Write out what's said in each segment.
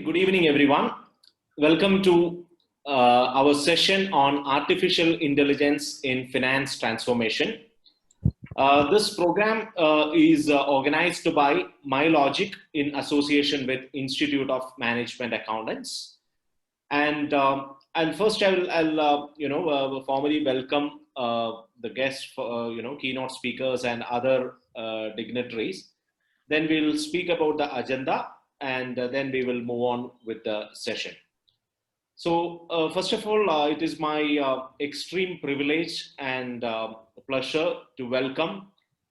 Good evening, everyone. Welcome to our session on artificial intelligence in finance transformation. This program is organized by MyLogic in association with Institute of Management Accountants. And first, I'll formally welcome the guests, keynote speakers and other dignitaries. Then we'll speak about the agenda, and then we will move on with the session. So first of all, it is my extreme privilege and pleasure to welcome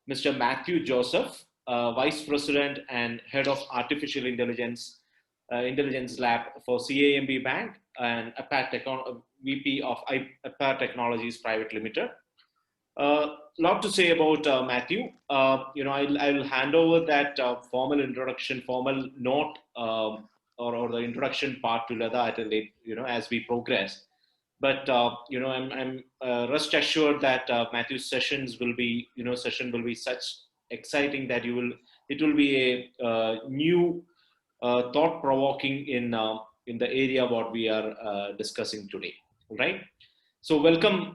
Mr. Matthew Joseph, Vice President and Head of Artificial Intelligence Lab for CAMB Bank and VP of APAR Technologies Private Limited. Lot to say about Matthew. I will hand over that formal note or the introduction part to Leda at a late, as we progress. But I'm rest assured that Matthew's session will be such exciting that it will be a new thought-provoking in the area what we are discussing today, right? So welcome,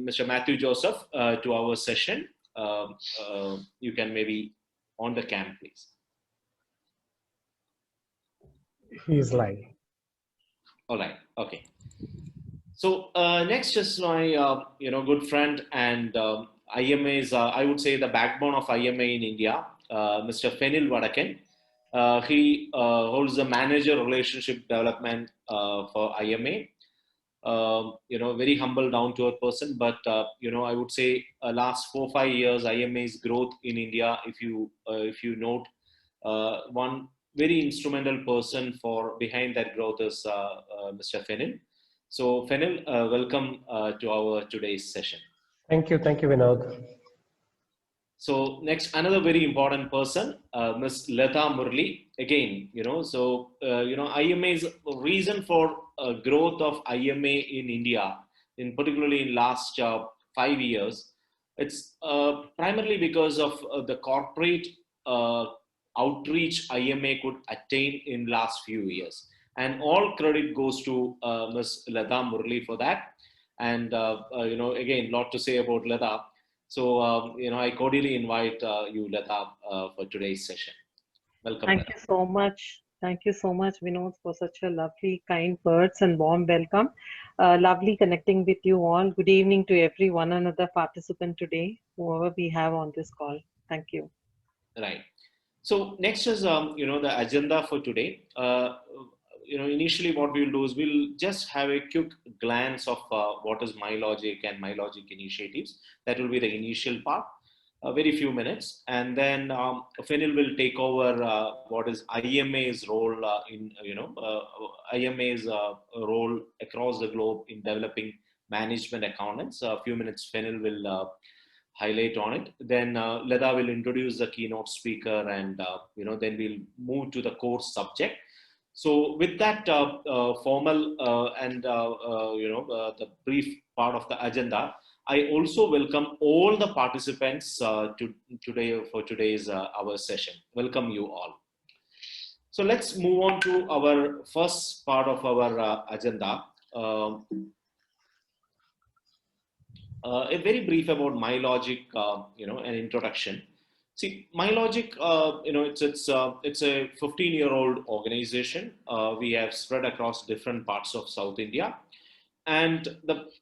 Mr. Matthew Joseph, to our session. You can maybe on the cam, please. He's live. All right. Okay. So next is my good friend and IMA's I would say the backbone of IMA in India, Mr. Fenil Vadakan. He holds the manager relationship development for IMA. Very humble, down-to-earth person, but I would say last 4-5 years IMA's growth in India, if you note, one very instrumental person for behind that growth is Mr. Fenil. So Fenil, welcome to our today's session. Thank you, Vinod. So next, another very important person, Ms. Leta Murli. Again, IMA's reason for growth of IMA in India, in particularly in last 5 years, it's primarily because of the corporate outreach IMA could attain in last few years. And all credit goes to Ms. Leta Murli for that. And, again, lot to say about Leta. So, I cordially invite you, Leta, for today's session. Welcome. Thank you so much. Thank you so much, Vinod, for such a lovely, kind words and warm welcome. Lovely connecting with you all. Good evening to every one another participant today, whoever we have on this call. Thank you. Right. So next is, the agenda for today. Initially what we'll do is we'll just have a quick glance of what is MyLogic and MyLogic initiatives. That will be the initial part, very few minutes. And then Fenil will take over what is IMA's role IMA's role across the globe in developing management accountants. A few minutes Fenil will highlight on it. Then Leda will introduce the keynote speaker, and then we'll move to the core subject. So with that formal and the brief part of the agenda, I also welcome all the participants for today's our session. Welcome you all. So let's move on to our first part of our agenda. A very brief about MyLogic, an introduction. See, MyLogic, it's a 15-year-old organization. We have spread across different parts of South India, and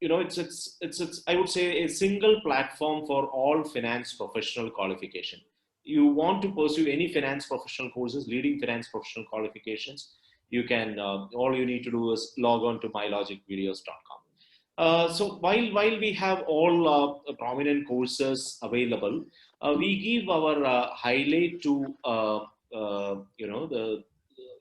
it's I would say a single platform for all finance professional qualification. You want to pursue any finance professional courses, leading finance professional qualifications, you can. All you need to do is log on to mylogicvideos.com. So while we have all prominent courses available, we give our highlight to the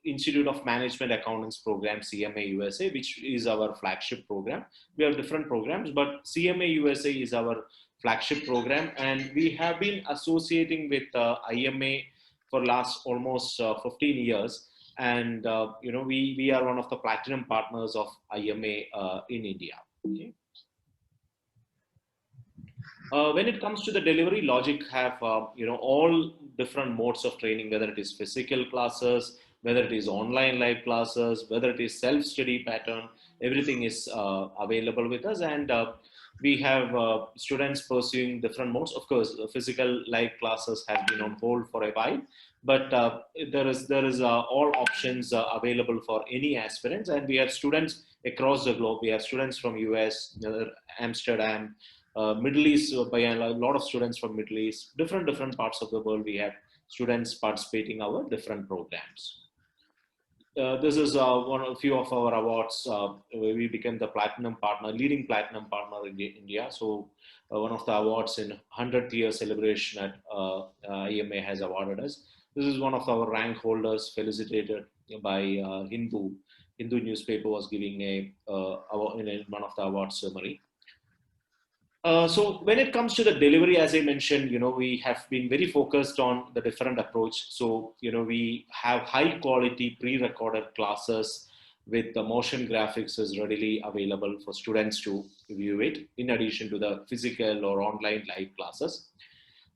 Institute of Management Accountants program, CMA USA, which is our flagship program. We have different programs, but CMA USA is our flagship program, and we have been associating with IMA for last almost 15 years. And we are one of the platinum partners of IMA in India. Okay. When it comes to the delivery, Logic have all different modes of training, whether it is physical classes, whether it is online live classes, whether it is self-study pattern, everything is available with us. And we have students pursuing different modes. Of course, physical live classes have been on hold for a while, but there is all options available for any aspirants, and we have students across the globe. We have students from US, Amsterdam, Middle East, by a lot of students from Middle East, different parts of the world. We have students participating our different programs. This is a few of our awards where we became the platinum partner, leading platinum partner in India. So one of the awards in 100th year celebration at IMA has awarded us. This is one of our rank holders, felicitated by Hindu newspaper was giving award in one of the award ceremony. So when it comes to the delivery, as I mentioned, we have been very focused on the different approach. So, we have high quality pre-recorded classes with the motion graphics is readily available for students to view it, in addition to the physical or online live classes.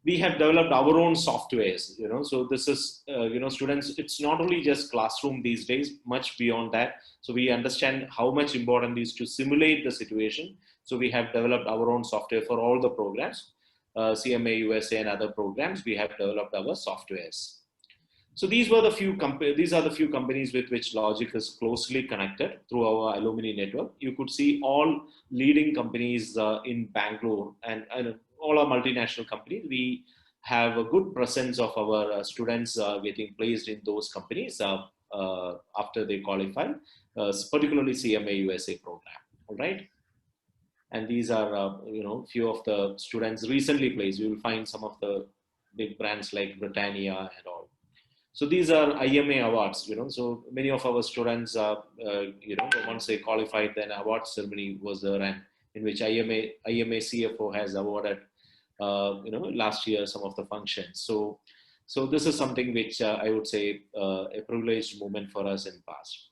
We have developed our own softwares, so this is, students, it's not only just classroom these days, much beyond that. So we understand how much important it is to simulate the situation. So we have developed our own software for all the programs, CMA USA and other programs. We have developed our softwares. So these are the few companies with which Logic is closely connected through our alumni network. You could see all leading companies in Bangalore and all our multinational companies. We have a good presence of our students getting placed in those companies after they qualify, particularly CMA USA program. All right. And these are, few of the students recently placed. You will find some of the big brands like Britannia and all. So these are IMA awards, so many of our students, once they qualified, then award ceremony was there, and in which IMA CFO has awarded, last year some of the functions. So this is something which I would say a privileged moment for us in the past.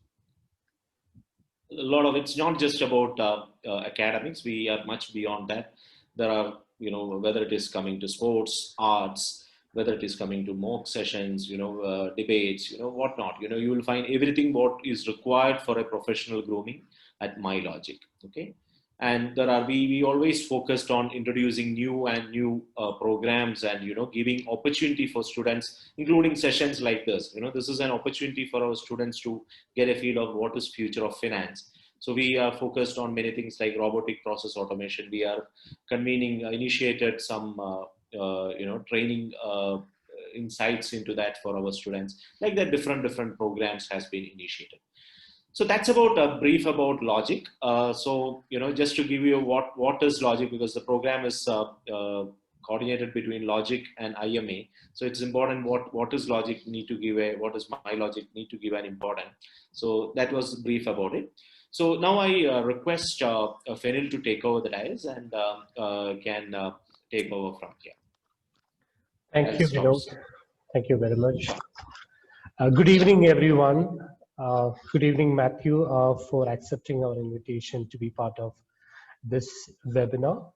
A lot of it's not just about academics. We are much beyond that. There are, whether it is coming to sports, arts, whether it is coming to mock sessions, debates, whatnot. You will find everything what is required for a professional grooming at MyLogic. Okay. And we always focused on introducing new programs and, giving opportunity for students, including sessions like this. This is an opportunity for our students to get a feel of what is future of finance. So we are focused on many things like robotic process automation. We are initiated some, training insights into that for our students. Like that, different programs has been initiated. So that's about a brief about Logic. So, just to give you what is Logic, because the program is coordinated between Logic and IMA. So it's important what is Logic need to give what is MyLogic need to give an important. So that was brief about it. So now I request Fenil to take over the dais and can take over from here. Thank you, Vinod. Thank you very much. Good evening, everyone. Good evening, Matthew, for accepting our invitation to be part of this webinar.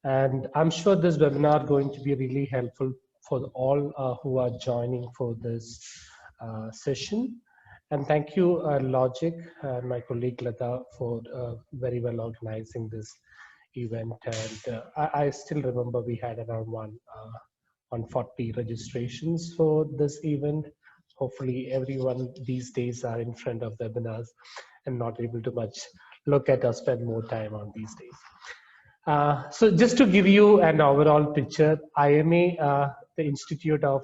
And I'm sure this webinar is going to be really helpful for all who are joining for this session. And thank you, Logic, and my colleague Lata, for very well organizing this event. And I still remember we had around 140 registrations for this event. Hopefully everyone these days are in front of webinars and not able to much look at or spend more time on these days. So just to give you an overall picture, IMA, the Institute of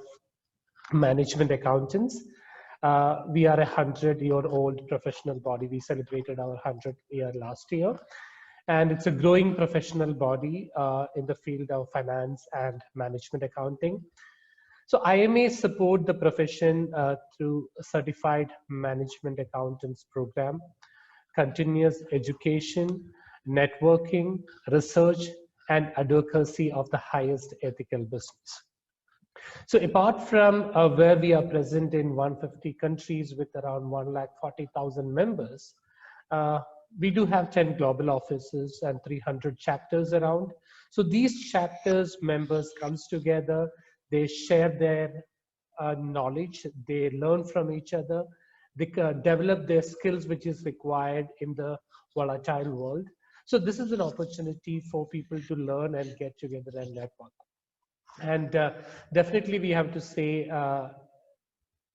Management Accountants, we are a 100-year-old professional body. We celebrated our 100th year last year. And it's a growing professional body in the field of finance and management accounting. So IMA support the profession through a certified management accountants program, continuous education, networking, research, and advocacy of the highest ethical business. So apart from where we are present in 150 countries with around 140,000 members, we do have 10 global offices and 300 chapters around. So these chapters members comes together, they share their knowledge, they learn from each other, they develop their skills which is required in the volatile world. So this is an opportunity for people to learn and get together and network. And definitely we have to say,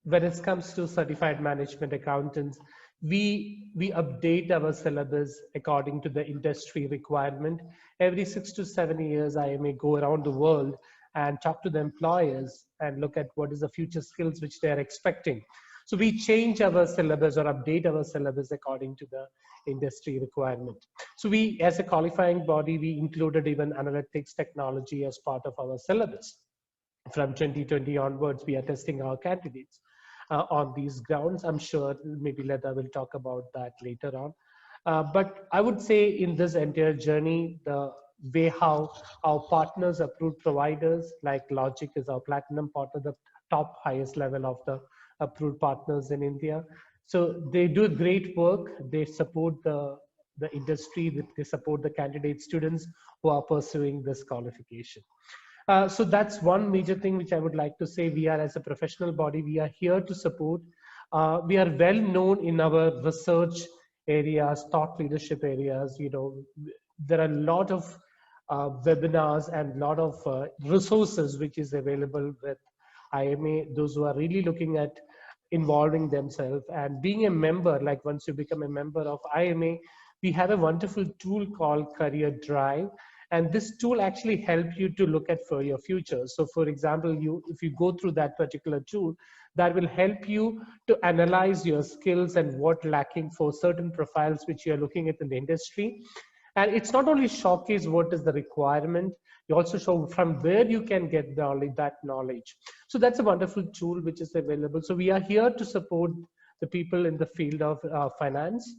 when it comes to certified management accountants, we update our syllabus according to the industry requirement. Every 6 to 7 years, I may go around the world and talk to the employers and look at what is the future skills which they are expecting. So we change our syllabus or update our syllabus according to the industry requirement. So we, as a qualifying body, we included even analytics technology as part of our syllabus. From 2020 onwards, we are testing our candidates on these grounds. I'm sure maybe Lata will talk about that later on. But I would say in this entire journey, the way how our partners, approved providers like Logic is our platinum partner, the top highest level of the approved partners in India. So they do great work. They support the industry, they support the candidate students who are pursuing this qualification. So that's one major thing which I would like to say. We are, as a professional body, we are here to support. We are well known in our research areas, thought leadership areas. You know, there are a lot of webinars and a lot of resources which is available with IMA, those who are really looking at involving themselves and being a member. Like once you become a member of IMA, we have a wonderful tool called Career Drive. And this tool actually helps you to look at for your future. So for example, if you go through that particular tool, that will help you to analyze your skills and what lacking for certain profiles which you are looking at in the industry. And it's not only showcase what is the requirement, you also show from where you can get that knowledge. So that's a wonderful tool which is available. So we are here to support the people in the field of finance.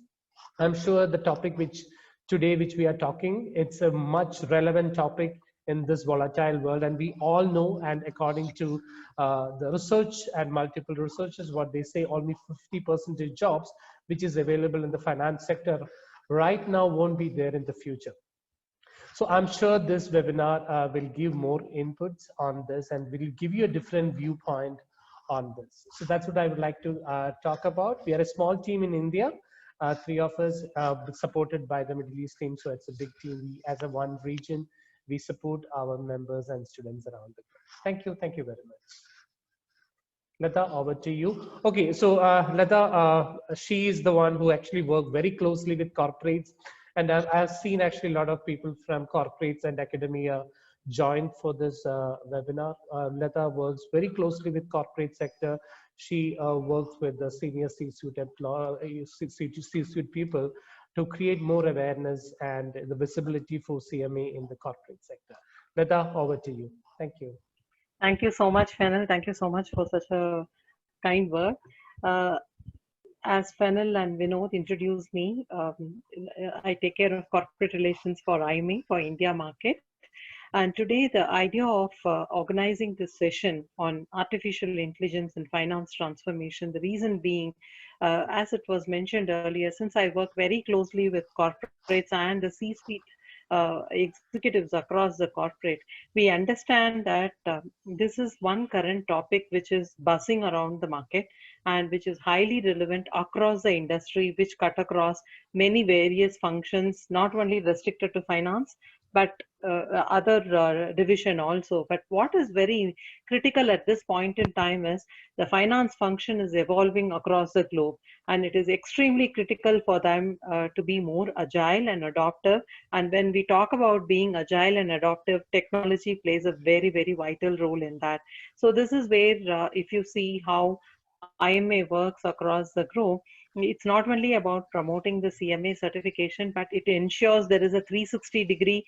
I'm sure the topic which we are talking, it's a much relevant topic in this volatile world. And we all know, and according to the research and multiple researchers, what they say, only 50% of jobs which is available in the finance sector right now won't be there in the future. So I'm sure this webinar will give more inputs on this and will give you a different viewpoint on this. So that's what I would like to talk about. We are a small team in India. 3 of us supported by the Middle East team. So it's a big team. We, as a one region, we support our members and students around the globe. Thank you. Thank you very much. Lata, over to you. Okay, so Lata, she is the one who actually worked very closely with corporates. And I've seen actually a lot of people from corporates and academia join for this webinar. Lata works very closely with corporate sector. She works with the senior C-suite people to create more awareness and the visibility for CMA in the corporate sector. Lata, over to you. Thank you. Thank you so much, Fennel. Thank you so much for such a kind word. As Fennel and Vinod introduced me, I take care of corporate relations for IMA, for India market. And today the idea of organizing this session on artificial intelligence and finance transformation, the reason being, as it was mentioned earlier, since I work very closely with corporates and the C-suite executives across the corporate, we understand that this is one current topic which is buzzing around the market and which is highly relevant across the industry, which cut across many various functions, not only restricted to finance, but other division also. But what is very critical at this point in time is the finance function is evolving across the globe, and it is extremely critical for them to be more agile and adaptive. And when we talk about being agile and adaptive, technology plays a very, very vital role in that. So this is where if you see how IMA works across the globe, it's not only about promoting the CMA certification, but it ensures there is a 360-degree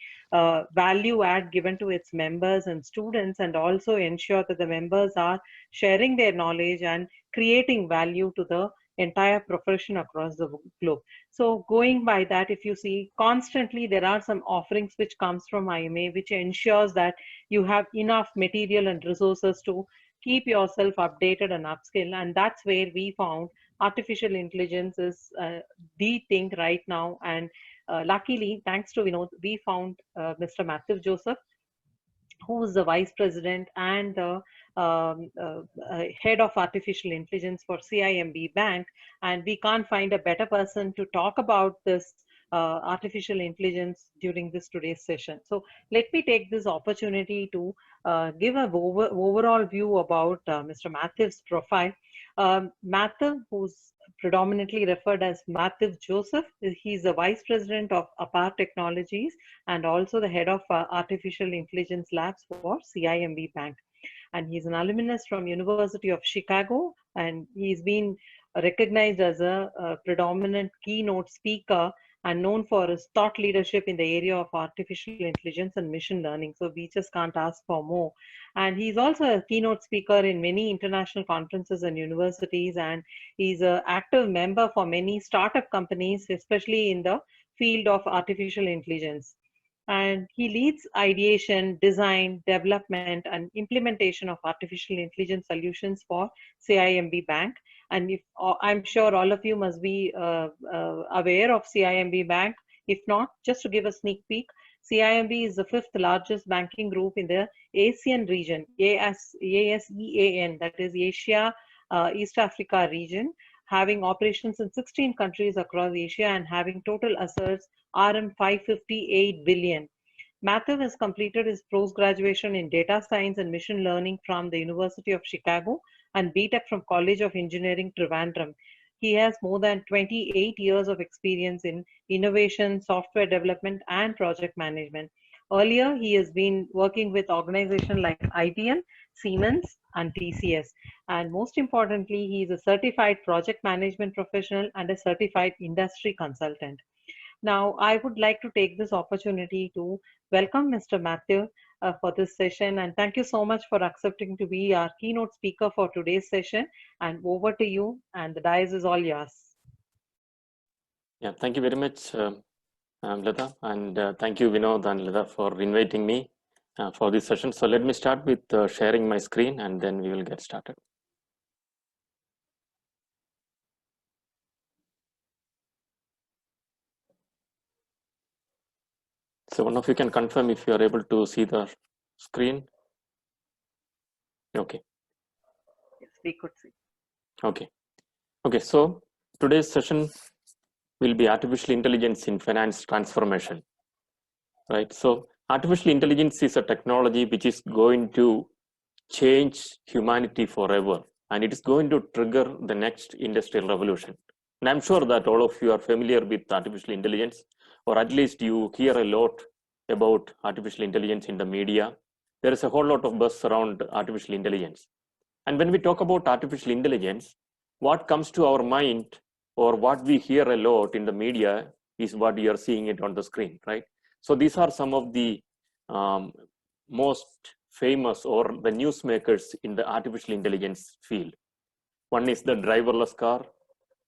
value add given to its members and students, and also ensure that the members are sharing their knowledge and creating value to the entire profession across the globe. So going by that, if you see constantly there are some offerings which comes from IMA, which ensures that you have enough material and resources to keep yourself updated and upskill. And that's where we found artificial intelligence is the thing right now. And luckily, thanks to Vinod, we found Mr. Matthew Joseph, who is the vice president and the head of artificial intelligence for CIMB Bank, and we can't find a better person to talk about this artificial intelligence during this today's session. So let me take this opportunity to give an overall view about Mr. Matthew's profile. Matthew, who's predominantly referred as Matthew Joseph, he's the Vice President of APAR Technologies and also the Head of Artificial Intelligence Labs for CIMB Bank. And he's an alumnus from University of Chicago, and he's been recognized as a predominant keynote speaker and known for his thought leadership in the area of artificial intelligence and machine learning. So we just can't ask for more. And he's also a keynote speaker in many international conferences and universities, and he's an active member for many startup companies, especially in the field of artificial intelligence. And he leads ideation, design, development, and implementation of artificial intelligence solutions for CIMB Bank. And if, I'm sure all of you must be aware of CIMB Bank. If not, just to give a sneak peek, CIMB is the 5th largest banking group in the ASEAN region, ASEAN, that is Asia, East Africa region, having operations in 16 countries across Asia and having total assets RM 558 billion. Matthew has completed his post-graduation in data science and machine learning from the University of Chicago and BTech from College of Engineering, Trivandrum. He has more than 28 years of experience in innovation, software development, and project management. Earlier, he has been working with organizations like IBM, Siemens, and TCS. And most importantly, he is a certified project management professional and a certified industry consultant. Now, I would like to take this opportunity to welcome Mr. Matthew for this session, and thank you so much for accepting to be our keynote speaker for today's session. And over to you, and the dais is all yours. Yeah, thank you very much, Lata, and thank you, Vinod and Lata, for inviting me for this session. So let me start with sharing my screen, and then we will get started. So one of you can confirm if you are able to see the screen. Okay. Yes, we could see. Okay. Okay. So today's session will be artificial intelligence in finance transformation. Right. So artificial intelligence is a technology which is going to change humanity forever, and it is going to trigger the next industrial revolution. And I'm sure that all of you are familiar with artificial intelligence, or at least you hear a lot about artificial intelligence in the media. There is a whole lot of buzz around artificial intelligence. And when we talk about artificial intelligence, what comes to our mind or what we hear a lot in the media is what you are seeing it on the screen, right? So these are some of the most famous or the newsmakers in the artificial intelligence field. One is the driverless car,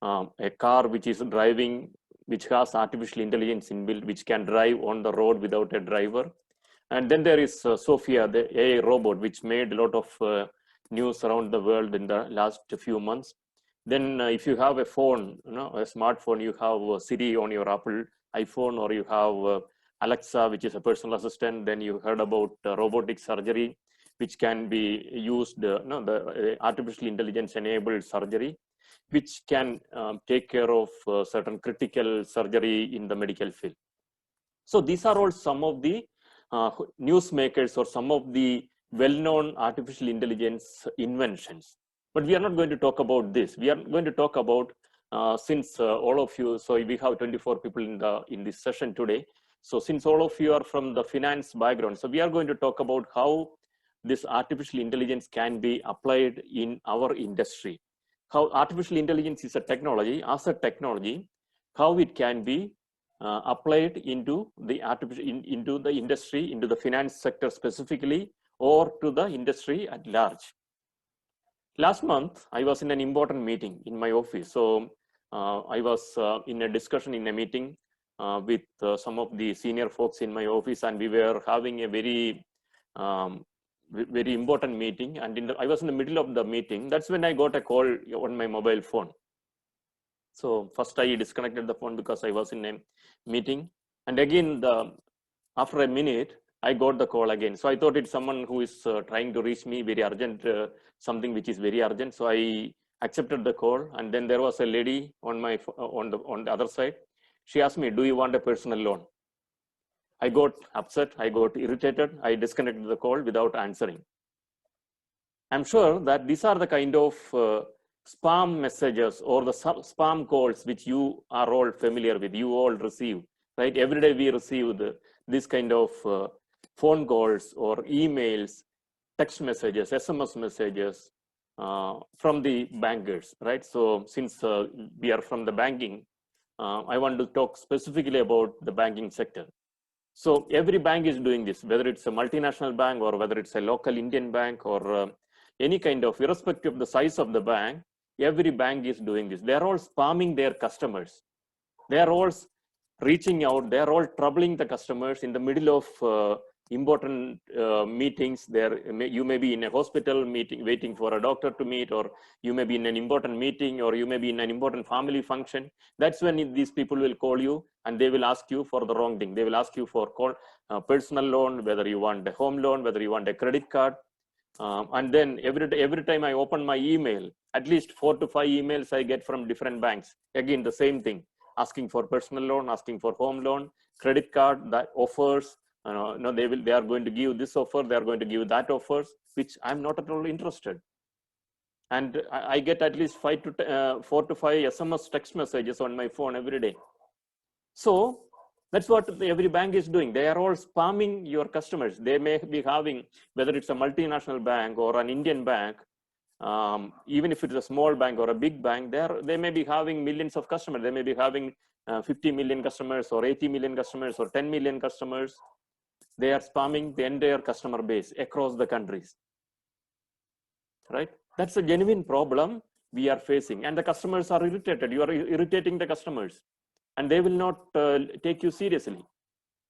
a car which is driving, which has artificial intelligence inbuilt, which can drive on the road without a driver. And then there is Sophia, the AI robot, which made a lot of news around the world in the last few months. Then if you have a phone, a smartphone, you have Siri on your Apple iPhone, or you have Alexa, which is a personal assistant. Then you heard about robotic surgery, which can be used, the artificial intelligence enabled surgery, which can take care of certain critical surgery in the medical field. So these are all some of the newsmakers or some of the well-known artificial intelligence inventions. But we are not going to talk about this. We are going to talk about, since all of you, so we have 24 people in this session today. So since all of you are from the finance background, so we are going to talk about how this artificial intelligence can be applied in our industry. How artificial intelligence is a technology, as a technology, how it can be applied into the into the industry, into the finance sector specifically, or to the industry at large. Last month, I was in an important meeting in my office. So I was in a discussion in a meeting with some of the senior folks in my office, and we were having a very important meeting. And I was in the middle of the meeting. That's when I got a call on my mobile phone. So first I disconnected the phone because I was in a meeting. And again, after a minute, I got the call again. So I thought it's someone who is trying to reach me very urgent, something which is very urgent. So I accepted the call, and then there was a lady on the other side. She asked me, "Do you want a personal loan?" I got upset. I got irritated. I disconnected the call without answering. I'm sure that these are the kind of spam messages or the spam calls which you are all familiar with. You all receive, right? Every day we receive this kind of phone calls or emails, text messages, SMS messages from the bankers, right? So since we are from the banking, I want to talk specifically about the banking sector. So every bank is doing this, whether it's a multinational bank or whether it's a local Indian bank or any kind of, irrespective of the size of the bank, every bank is doing this. They're all spamming their customers. They're all reaching out. They're all troubling the customers in the middle of important meetings. You may be in a hospital meeting, waiting for a doctor to meet, or you may be in an important meeting, or you may be in an important family function. That's when these people will call you and they will ask you for the wrong thing. They will ask you for personal loan, whether you want a home loan, whether you want a credit card. And then every time I open my email, at least 4 to 5 emails I get from different banks. Again, the same thing, asking for personal loan, asking for home loan, credit card, that offers. No, they are going to give this offer, they are going to give that offers, which I'm not at all interested. And I get at least 4 to 5 SMS text messages on my phone every day. So that's what every bank is doing. They are all spamming your customers. They may be having, whether it's a multinational bank or an Indian bank, even if it's a small bank or a big bank, they may be having millions of customers. They may be having 50 million customers or 80 million customers or 10 million customers. They are spamming the entire customer base across the countries, right? That's a genuine problem we are facing, and the customers are irritated. You are irritating the customers, and they will not take you seriously.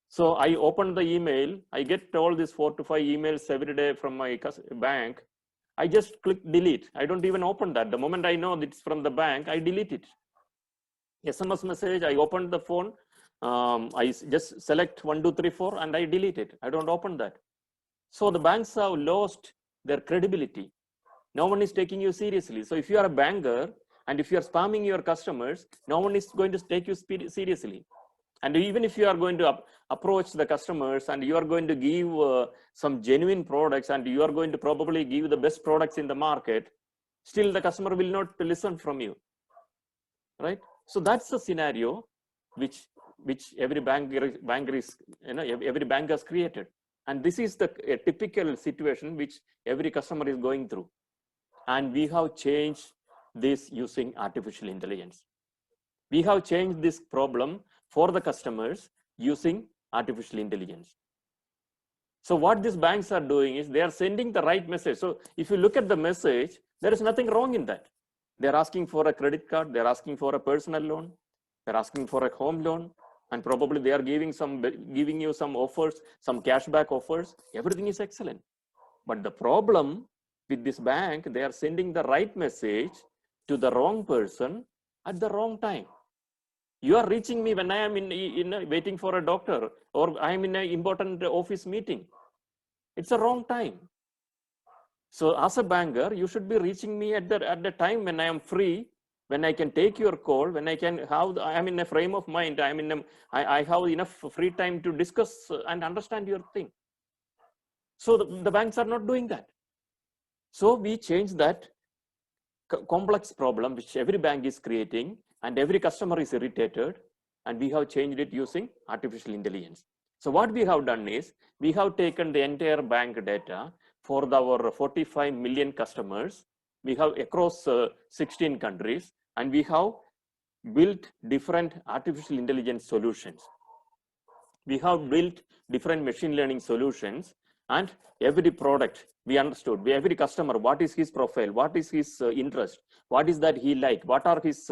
So I open the email. I get all these 4 to 5 emails every day from my bank. I just click delete. I don't even open that. The moment I know it's from the bank, I delete it. SMS message, I open the phone. I just select 1, 2, 3, 4, and I delete it. I don't open that. So the banks have lost their credibility. No one is taking you seriously. So if you are a banker and if you are spamming your customers, no one is going to take you seriously. And even if you are going to approach the customers and you are going to give some genuine products and you are going to probably give the best products in the market, still the customer will not listen from you, right? So that's the scenario which every banker is, every bank has created. And this is a typical situation which every customer is going through. And we have changed this using artificial intelligence. We have changed this problem for the customers using artificial intelligence. So what these banks are doing is they are sending the right message. So if you look at the message, there is nothing wrong in that. They're asking for a credit card, they're asking for a personal loan, they're asking for a home loan, and probably they are giving you some offers, some cashback offers. Everything is excellent. But the problem with this bank, they are sending the right message to the wrong person at the wrong time. You are reaching me when I am in waiting for a doctor, or I am in an important office meeting. It's the wrong time. So as a banker, you should be reaching me at the time when I am free, when I can take your call, when I am in a frame of mind, I have enough free time to discuss and understand your thing. So the banks are not doing that. So we change that complex problem which every bank is creating, and every customer is irritated, and we have changed it using artificial intelligence. So what we have done is we have taken the entire bank data for our 45 million customers. We have across 16 countries, and we have built different artificial intelligence solutions. We have built different machine learning solutions, and every product we understood, every customer, what is his profile, what is his interest, what is that he like, what are his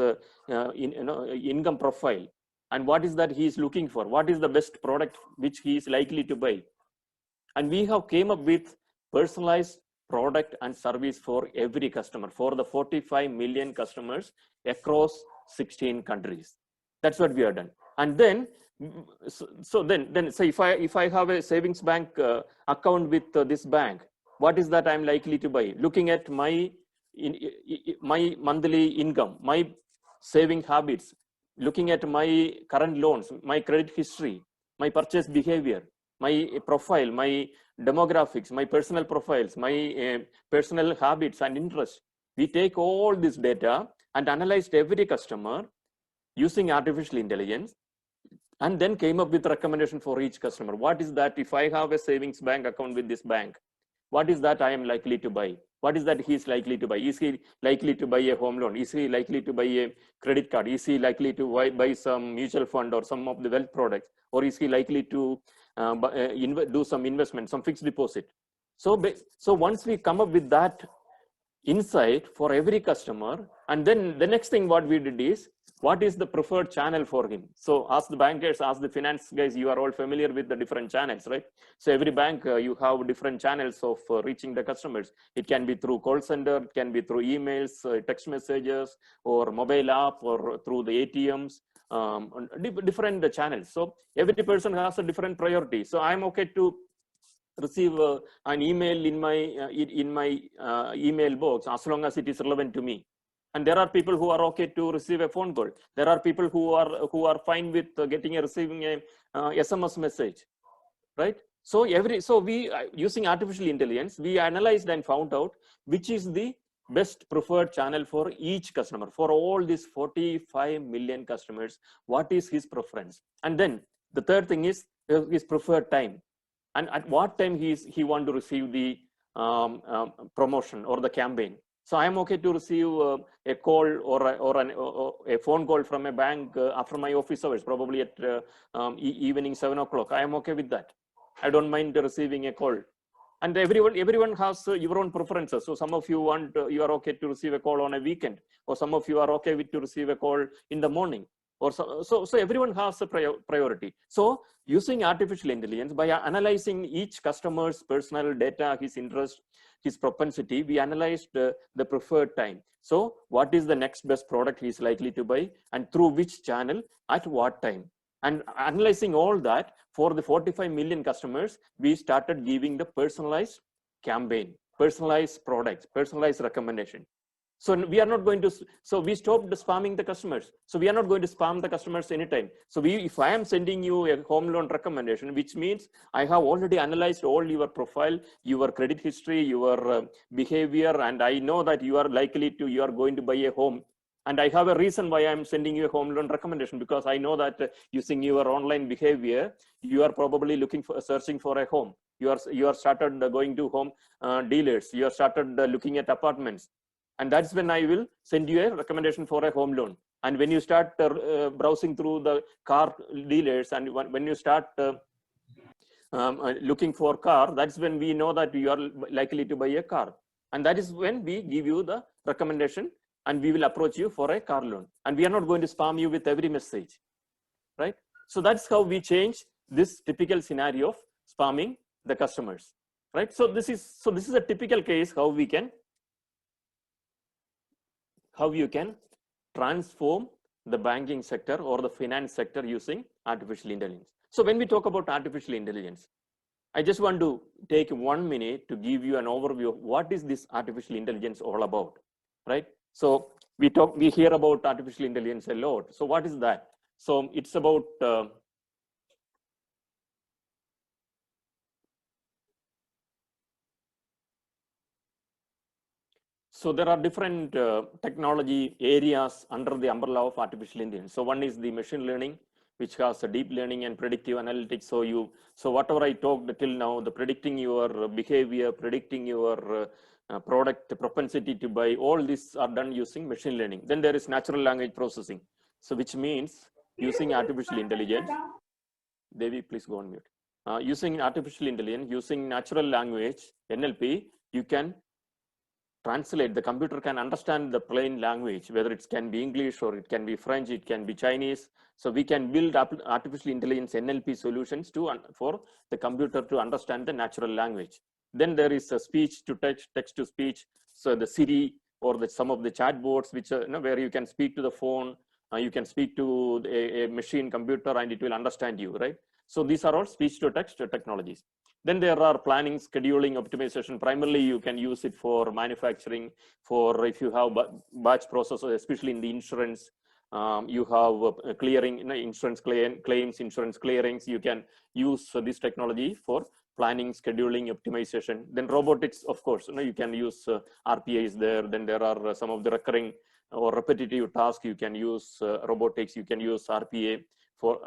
income profile, and what is that he is looking for, what is the best product which he is likely to buy. And we have came up with personalized product and service for every customer, for the 45 million customers across 16 countries. That's what we have done. And then, so if I have a savings bank account with this bank, what is that I'm likely to buy? Looking at my monthly income, my saving habits, looking at my current loans, my credit history, my purchase behavior, my profile, my demographics, my personal profiles, my personal habits and interests. We take all this data and analyzed every customer using artificial intelligence, and then came up with recommendation for each customer. What is that? If I have a savings bank account with this bank, what is that I am likely to buy? What is that he is likely to buy? Is he likely to buy a home loan? Is he likely to buy a credit card? Is he likely to buy some mutual fund or some of the wealth products? Or is he likely to do some investment, some fixed deposit? So once we come up with that insight for every customer, and then the next thing what we did is, what is the preferred channel for him? So ask the bankers, ask the finance guys, you are all familiar with the different channels, right? So every bank, you have different channels of reaching the customers. It can be through call center, it can be through emails, text messages, or mobile app, or through the ATMs, different channels. So every person has a different priority. So I'm okay to receive an email in my email box as long as it is relevant to me. And there are people who are okay to receive a phone call. There are people who are fine with receiving a SMS message, right? So we using artificial intelligence, we analyzed and found out which is the best preferred channel for each customer, for all these 45 million customers. What is his preference? And then the third thing is his preferred time, and at what time he want to receive the promotion or the campaign. So I am okay to receive a call or a phone call from a bank after my office hours, probably at evening 7 o'clock. I am okay with that. I don't mind receiving a call. And everyone has your own preferences. So some of you you are okay to receive a call on a weekend, or some of you are okay with to receive a call in the morning. Or so everyone has a priority. So using artificial intelligence, by analyzing each customer's personal data, his interest, his propensity, we analyzed the preferred time. So what is the next best product he is likely to buy, and through which channel, at what time? And analyzing all that for the 45 million customers, we started giving the personalized campaign, personalized products, personalized recommendation. So we are not going to, so we stopped spamming the customers. So we are not going to spam the customers anytime. So if I am sending you a home loan recommendation, which means I have already analyzed all your profile, your credit history, your behavior, and I know that you are going to buy a home. And I have a reason why I'm sending you a home loan recommendation, because I know that using your online behavior, you are probably searching for a home. You are started going to home dealers. You are started looking at apartments. And that's when I will send you a recommendation for a home loan. And when you start browsing through the car dealers, and when you start looking for car, that's when we know that you are likely to buy a car. And that is when we give you the recommendation, and we will approach you for a car loan. And we are not going to spam you with every message, right? So that's how we change this typical scenario of spamming the customers, right? So this is a typical case how you can transform the banking sector or the finance sector using artificial intelligence. So when we talk about artificial intelligence, I just want to take 1 minute to give you an overview of what is this artificial intelligence all about, right? So we hear about artificial intelligence a lot. So what is that? So it's about so there are different technology areas under the umbrella of artificial intelligence. So one is the machine learning, which has a deep learning and predictive analytics. So whatever I talked till now, the predicting your behavior, predicting your product propensity to buy, all these are done using machine learning. Then there is natural language processing. So which means using artificial intelligence. Devi, please go on mute. Using artificial intelligence, using natural language, NLP, you can translate, the computer can understand the plain language, whether it can be English or it can be French, it can be Chinese. So we can build artificial intelligence NLP solutions for the computer to understand the natural language. Then there is a speech to text, text to speech. So the Siri or some of the chatbots, which where you can speak to the phone You can speak to a machine computer and it will understand you, right? So these are all speech to text technologies. Then there are planning, scheduling, optimization. Primarily, you can use it for manufacturing, for if you have batch processes, especially in the insurance. You have clearing, insurance claims, insurance clearings. You can use this technology for planning, scheduling, optimization. Then robotics, of course, you can use RPA is there. Then there are some of the recurring or repetitive tasks. You can use robotics. You can use RPA.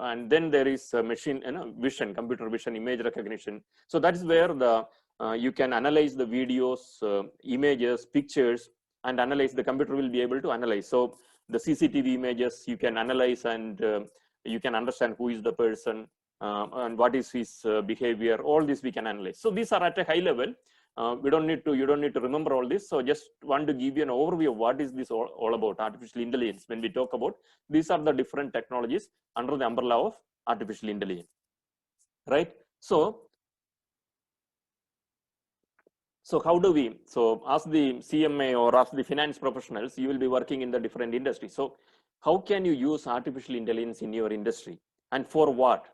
And then there is machine vision, computer vision, image recognition. So that is where the you can analyze the videos, images, pictures, and analyze. The computer will be able to analyze. So the CCTV images you can analyze, and you can understand who is the person and what is his behavior. All this we can analyze. So these are at a high level. You don't need to remember all this. So just want to give you an overview of what is this all about, artificial intelligence. When we talk about, these are the different technologies under the umbrella of artificial intelligence, right? So how do we, so as the CMA or as the finance professionals, you will be working in the different industries. So how can you use artificial intelligence in your industry, and for what,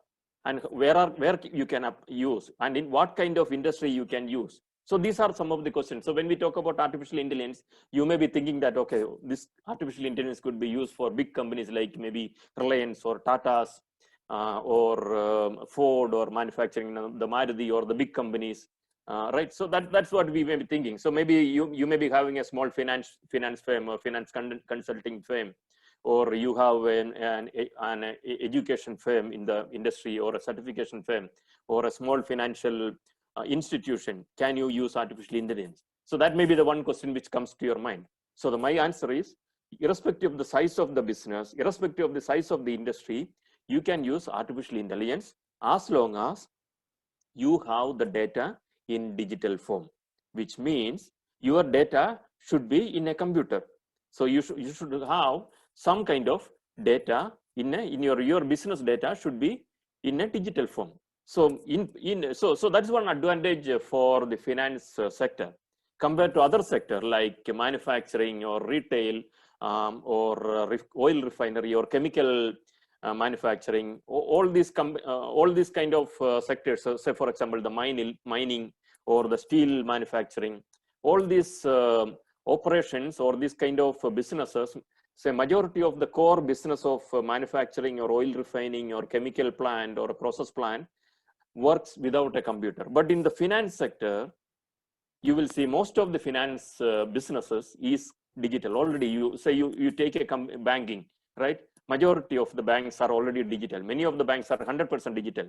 and where you can use, and in what kind of industry you can use? So these are some of the questions. So when we talk about artificial intelligence, you may be thinking that, okay, this artificial intelligence could be used for big companies like maybe Reliance or Tata's or Ford, or manufacturing, the Maruti, or the big companies, right? So that's what we may be thinking. So maybe you may be having a small finance firm or finance consulting firm, or you have an education firm in the industry, or a certification firm, or a small financial institution. Can you use artificial intelligence? So that may be the one question which comes to your mind. So my answer is, irrespective of the size of the business, irrespective of the size of the industry, you can use artificial intelligence as long as you have the data in digital form, which means your data should be in a computer. So you should have some kind of data in your business data should be in a digital form. So so that's one advantage for the finance sector compared to other sector like manufacturing or retail, or oil refinery or chemical manufacturing. All these kind of sectors. So say for example the mining or the steel manufacturing. All these operations or these kind of businesses, say majority of the core business of manufacturing or oil refining or chemical plant or a process plant works without a computer. But in the finance sector, you will see most of the finance businesses is digital already. You take a banking, right? Majority of the banks are already digital. Many of the banks are 100% digital.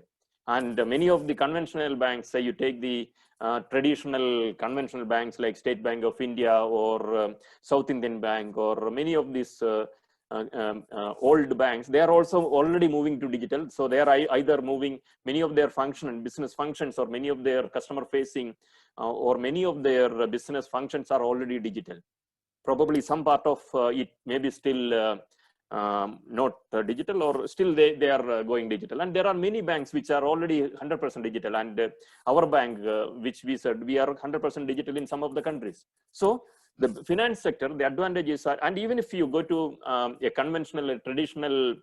And many of the conventional banks, say you take the traditional conventional banks like State Bank of India or South Indian Bank, or many of these old banks, they are also already moving to digital. So they are either moving many of their business functions, or many of their customer facing, or many of their business functions are already digital. Probably some part of it may be still not digital, or still they are going digital. And there are many banks which are already 100% digital. And our bank, which we said, we are 100% digital in some of the countries. So the finance sector, the advantages are, and even if you go to a conventional, traditional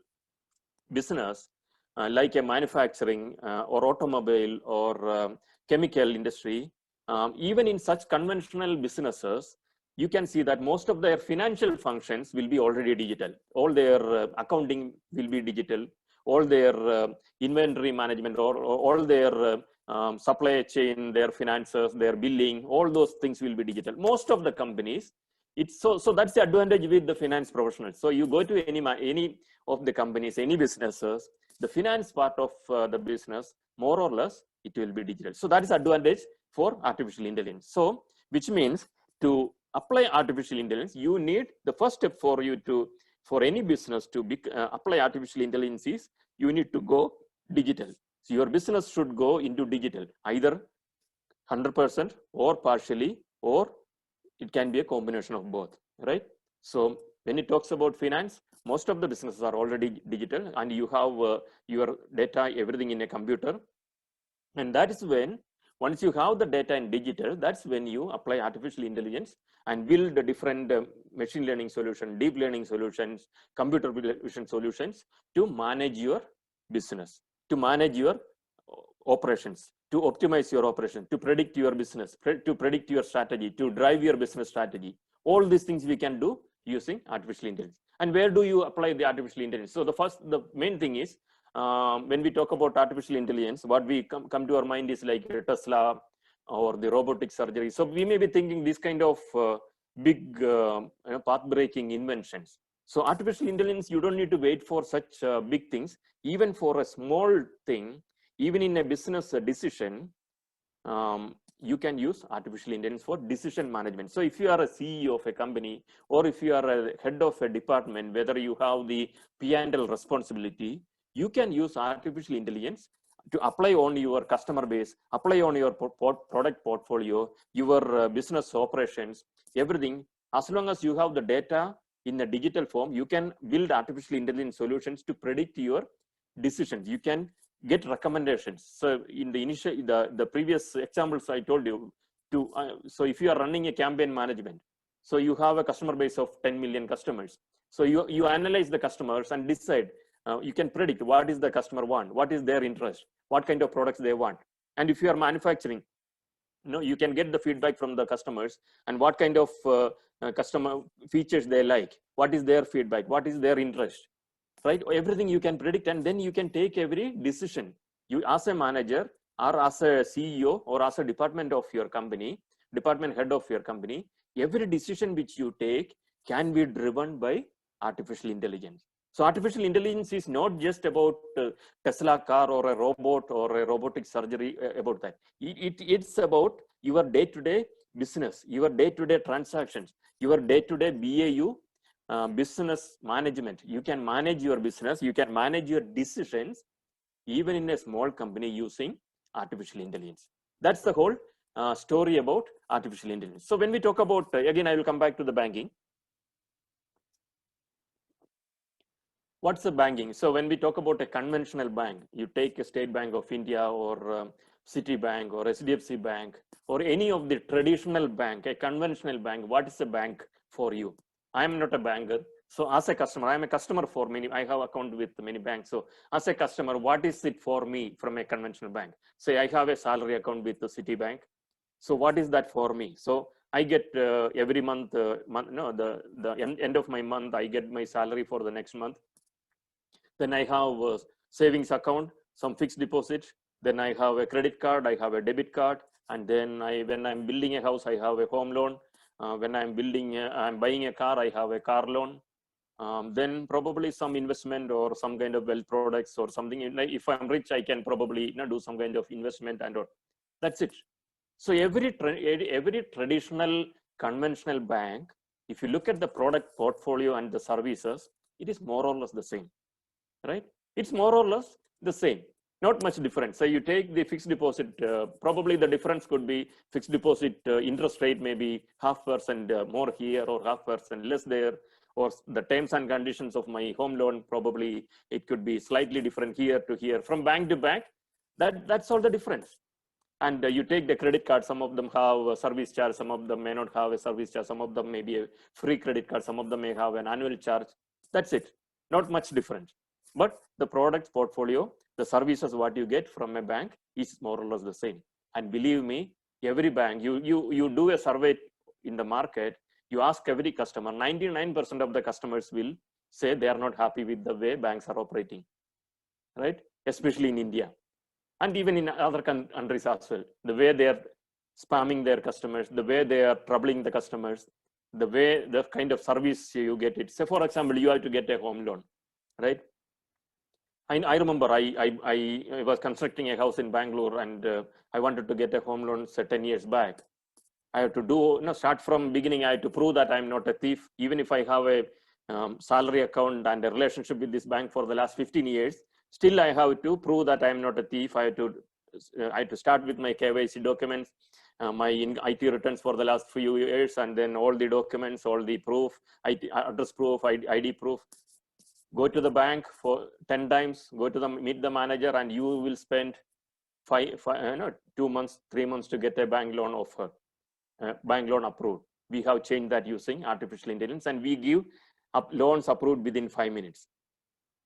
business, like a manufacturing or automobile or chemical industry, even in such conventional businesses, you can see that most of their financial functions will be already digital. All their accounting will be digital. All their inventory management, or all their supply chain, their finances, their billing, all those things will be digital. Most of the companies, it's so that's the advantage with the finance professionals. So you go to any of the companies, any businesses, the finance part of the business, more or less, it will be digital. So that is advantage for artificial intelligence. So which means to apply artificial intelligence, you need the first step for any business to apply artificial intelligence is you need to go digital. So your business should go into digital, either 100% or partially, or it can be a combination of both, right? So when it talks about finance, most of the businesses are already digital, and you have your data, everything in a computer. And that is when Once you have the data in digital, that's when you apply artificial intelligence and build the different machine learning solutions, deep learning solutions, computer vision solutions to manage your business, to manage your operations, to optimize your operation, to predict your business, to predict your strategy, to drive your business strategy. All these things we can do using artificial intelligence. And where do you apply the artificial intelligence? So the main thing is, when we talk about artificial intelligence, what we come to our mind is like Tesla or the robotic surgery. So we may be thinking this kind of big path-breaking inventions. So artificial intelligence, you don't need to wait for such big things. Even for a small thing, even in a business decision, you can use artificial intelligence for decision management. So if you are a CEO of a company, or if you are a head of a department, whether you have the P&L responsibility, you can use artificial intelligence to apply on your customer base, apply on your product portfolio, your business operations, everything. As long as you have the data in a digital form, you can build artificial intelligence solutions to predict your decisions. You can get recommendations. So in the initial, the previous examples I told you, so if you are running a campaign management, so you have a customer base of 10 million customers. So you analyze the customers and decide, you can predict what is the customer want, what is their interest, what kind of products they want. And if you are manufacturing, you can get the feedback from the customers and what kind of customer features they like, what is their feedback, what is their interest, right? Everything you can predict, and then you can take every decision. You as a manager or as a CEO or as a department of your company, department head of your company, every decision which you take can be driven by artificial intelligence. So artificial intelligence is not just about Tesla car or a robot or a robotic surgery about that. It's about your day-to-day business, your day-to-day transactions, your day-to-day BAU business management. You can manage your business, you can manage your decisions, even in a small company using artificial intelligence. That's the whole story about artificial intelligence. So when we talk about, again, I will come back to the banking. What's the banking? So when we talk about a conventional bank, you take a State Bank of India or Citibank or SDFC Bank or any of the traditional bank, a conventional bank. What is a bank for you? I'm not a banker. So as a customer, I'm a customer for many, I have account with many banks. So as a customer, what is it for me from a conventional bank? Say I have a salary account with the Citibank. So what is that for me? So I get every month, the end of my month, I get my salary for the next month. Then I have a savings account, some fixed deposit. Then I have a credit card, I have a debit card. And then when I'm building a house, I have a home loan. When I'm buying a car, I have a car loan. Then probably some investment or some kind of wealth products or something. If I'm rich, I can probably do some kind of investment and all. That's it. So every traditional conventional bank, if you look at the product portfolio and the services, it is more or less the same, right? It's more or less the same, not much different. So you take the fixed deposit, probably the difference could be fixed deposit interest rate maybe 0.5% more here or 0.5% less there, or the terms and conditions of my home loan, probably it could be slightly different here to here. From bank to bank, that's all the difference. And you take the credit card, some of them have a service charge, some of them may not have a service charge, some of them may be a free credit card, some of them may have an annual charge. That's it, not much different. But the product portfolio, the services what you get from a bank is more or less the same. And believe me, every bank, you do a survey in the market, you ask every customer, 99% of the customers will say they are not happy with the way banks are operating, right? Especially in India. And even in other countries as well, the way they are spamming their customers, the way they are troubling the customers, the kind of service you get it. Say, for example, you have to get a home loan, right? I remember I was constructing a house in Bangalore and I wanted to get a home loan 10 years back. I have to start from beginning. I have to prove that I'm not a thief. Even if I have a salary account and a relationship with this bank for the last 15 years, still I have to prove that I'm not a thief. I have to start with my KYC documents, my IT returns for the last few years, and then all the documents, all the proof, address proof, ID proof. Go to the bank for 10 times, go to meet the manager, and you will spend 2 months, 3 months to get a bank loan offer, bank loan approved. We have changed that using artificial intelligence, and we give loans approved within 5 minutes,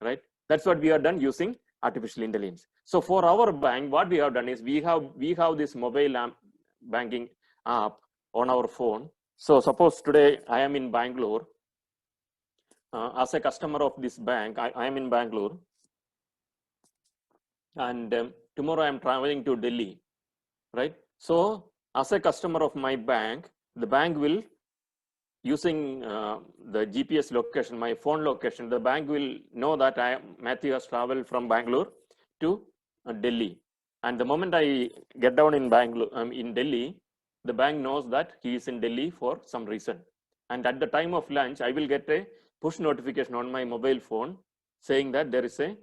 right? That's what we have done using artificial intelligence. So for our bank, what we have done is we have this mobile banking app on our phone. So suppose today I am in Bangalore. As a customer of this bank, I am in Bangalore, and tomorrow I am traveling to Delhi, right? So as a customer of my bank, the bank will, using the GPS location, my phone location, the bank will know that Matthew has traveled from Bangalore to Delhi. And the moment I get down in Bangalore, in Delhi, the bank knows that he is in Delhi for some reason. And at the time of lunch, I will get a push notification on my mobile phone saying that there is a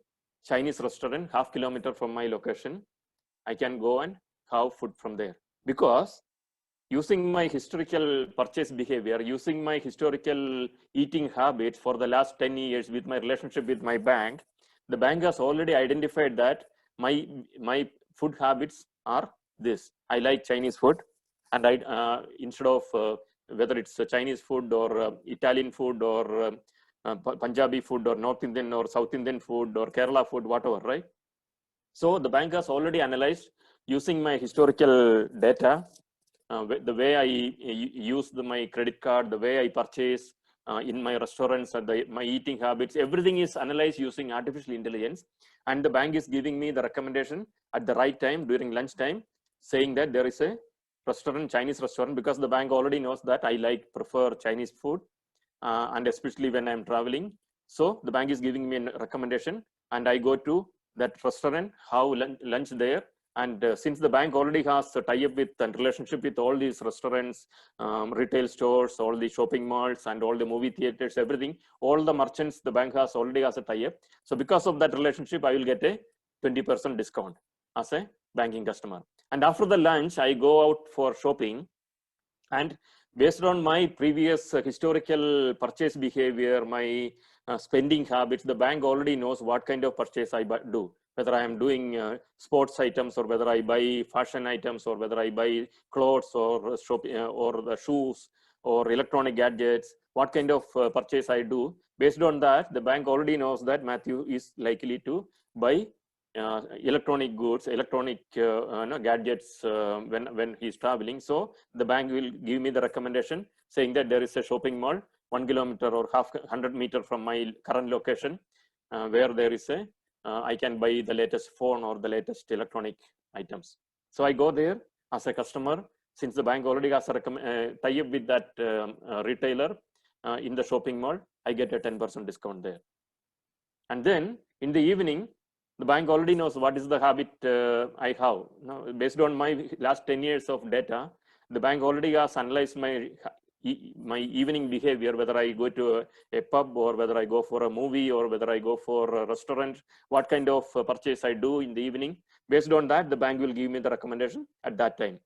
Chinese restaurant half kilometer from my location. I can go and have food from there. Because using my historical purchase behavior, using my historical eating habits for the last 10 years with my relationship with my bank, the bank has already identified that my food habits are this. I like Chinese food, and I instead of whether it's Chinese food or Italian food or Punjabi food or North Indian or South Indian food or Kerala food, whatever, right? So the bank has already analyzed using my historical data, the way I use my credit card, the way I purchase in my restaurants, my eating habits, everything is analyzed using artificial intelligence. And the bank is giving me the recommendation at the right time during lunchtime, saying that there is a restaurant, Chinese restaurant, because the bank already knows that I prefer Chinese food, and especially when I'm traveling. So the bank is giving me a recommendation, and I go to that restaurant, have lunch there. And since the bank already has a tie-up with and relationship with all these restaurants, retail stores, all the shopping malls, and all the movie theaters, everything, all the merchants, the bank already has a tie-up. So because of that relationship, I will get a 20% discount as a banking customer. And after the lunch, I go out for shopping, and based on my previous historical purchase behavior, my spending habits, the bank already knows what kind of purchase I do. Whether I am doing sports items, or whether I buy fashion items, or whether I buy clothes or shopping or the shoes or electronic gadgets, what kind of purchase I do. Based on that, the bank already knows that Matthew is likely to buy electronic goods, electronic gadgets when he's traveling. So the bank will give me the recommendation saying that there is a shopping mall 1 kilometer or 100 meters from my current location, where there is I can buy the latest phone or the latest electronic items. So I go there as a customer. Since the bank already has a tie-up with that retailer in the shopping mall, I get a 10% discount there. And then in the evening, the bank already knows what is the habit I have. Now, based on my last 10 years of data, the bank already has analyzed my evening behavior, whether I go to a pub, or whether I go for a movie, or whether I go for a restaurant, what kind of purchase I do in the evening. Based on that, the bank will give me the recommendation at that time.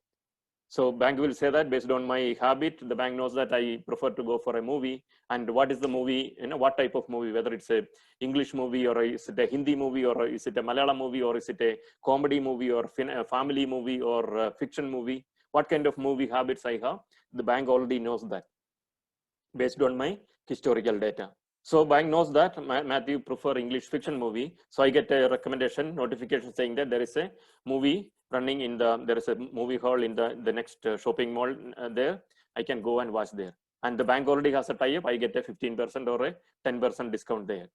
So bank will say that based on my habit, the bank knows that I prefer to go for a movie, and what is the movie, what type of movie, whether it's a English movie, or is it a Hindi movie, or is it a Malayalam movie, or is it a comedy movie, or a family movie, or a fiction movie, what kind of movie habits I have. The bank already knows that based on my historical data. So bank knows that Matthew prefer English fiction movie. So I get a recommendation notification saying that there is a movie running there is a movie hall in the next shopping mall there. I can go and watch there. And the bank already has a tie-up. I get a 15% or a 10% discount there.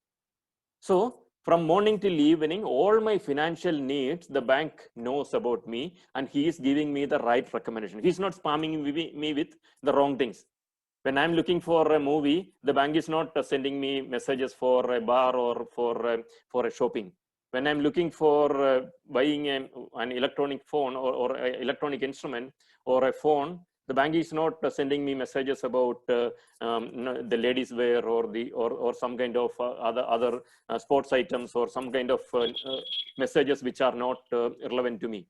So from morning till evening, all my financial needs, the bank knows about me, and he is giving me the right recommendation. He's not spamming me with the wrong things. When I'm looking for a movie, the bank is not sending me messages for a bar or for a shopping. When I'm looking for buying an electronic phone or electronic instrument or a phone, the bank is not sending me messages about the ladies' wear or some kind of other sports items, or some kind of messages which are not relevant to me.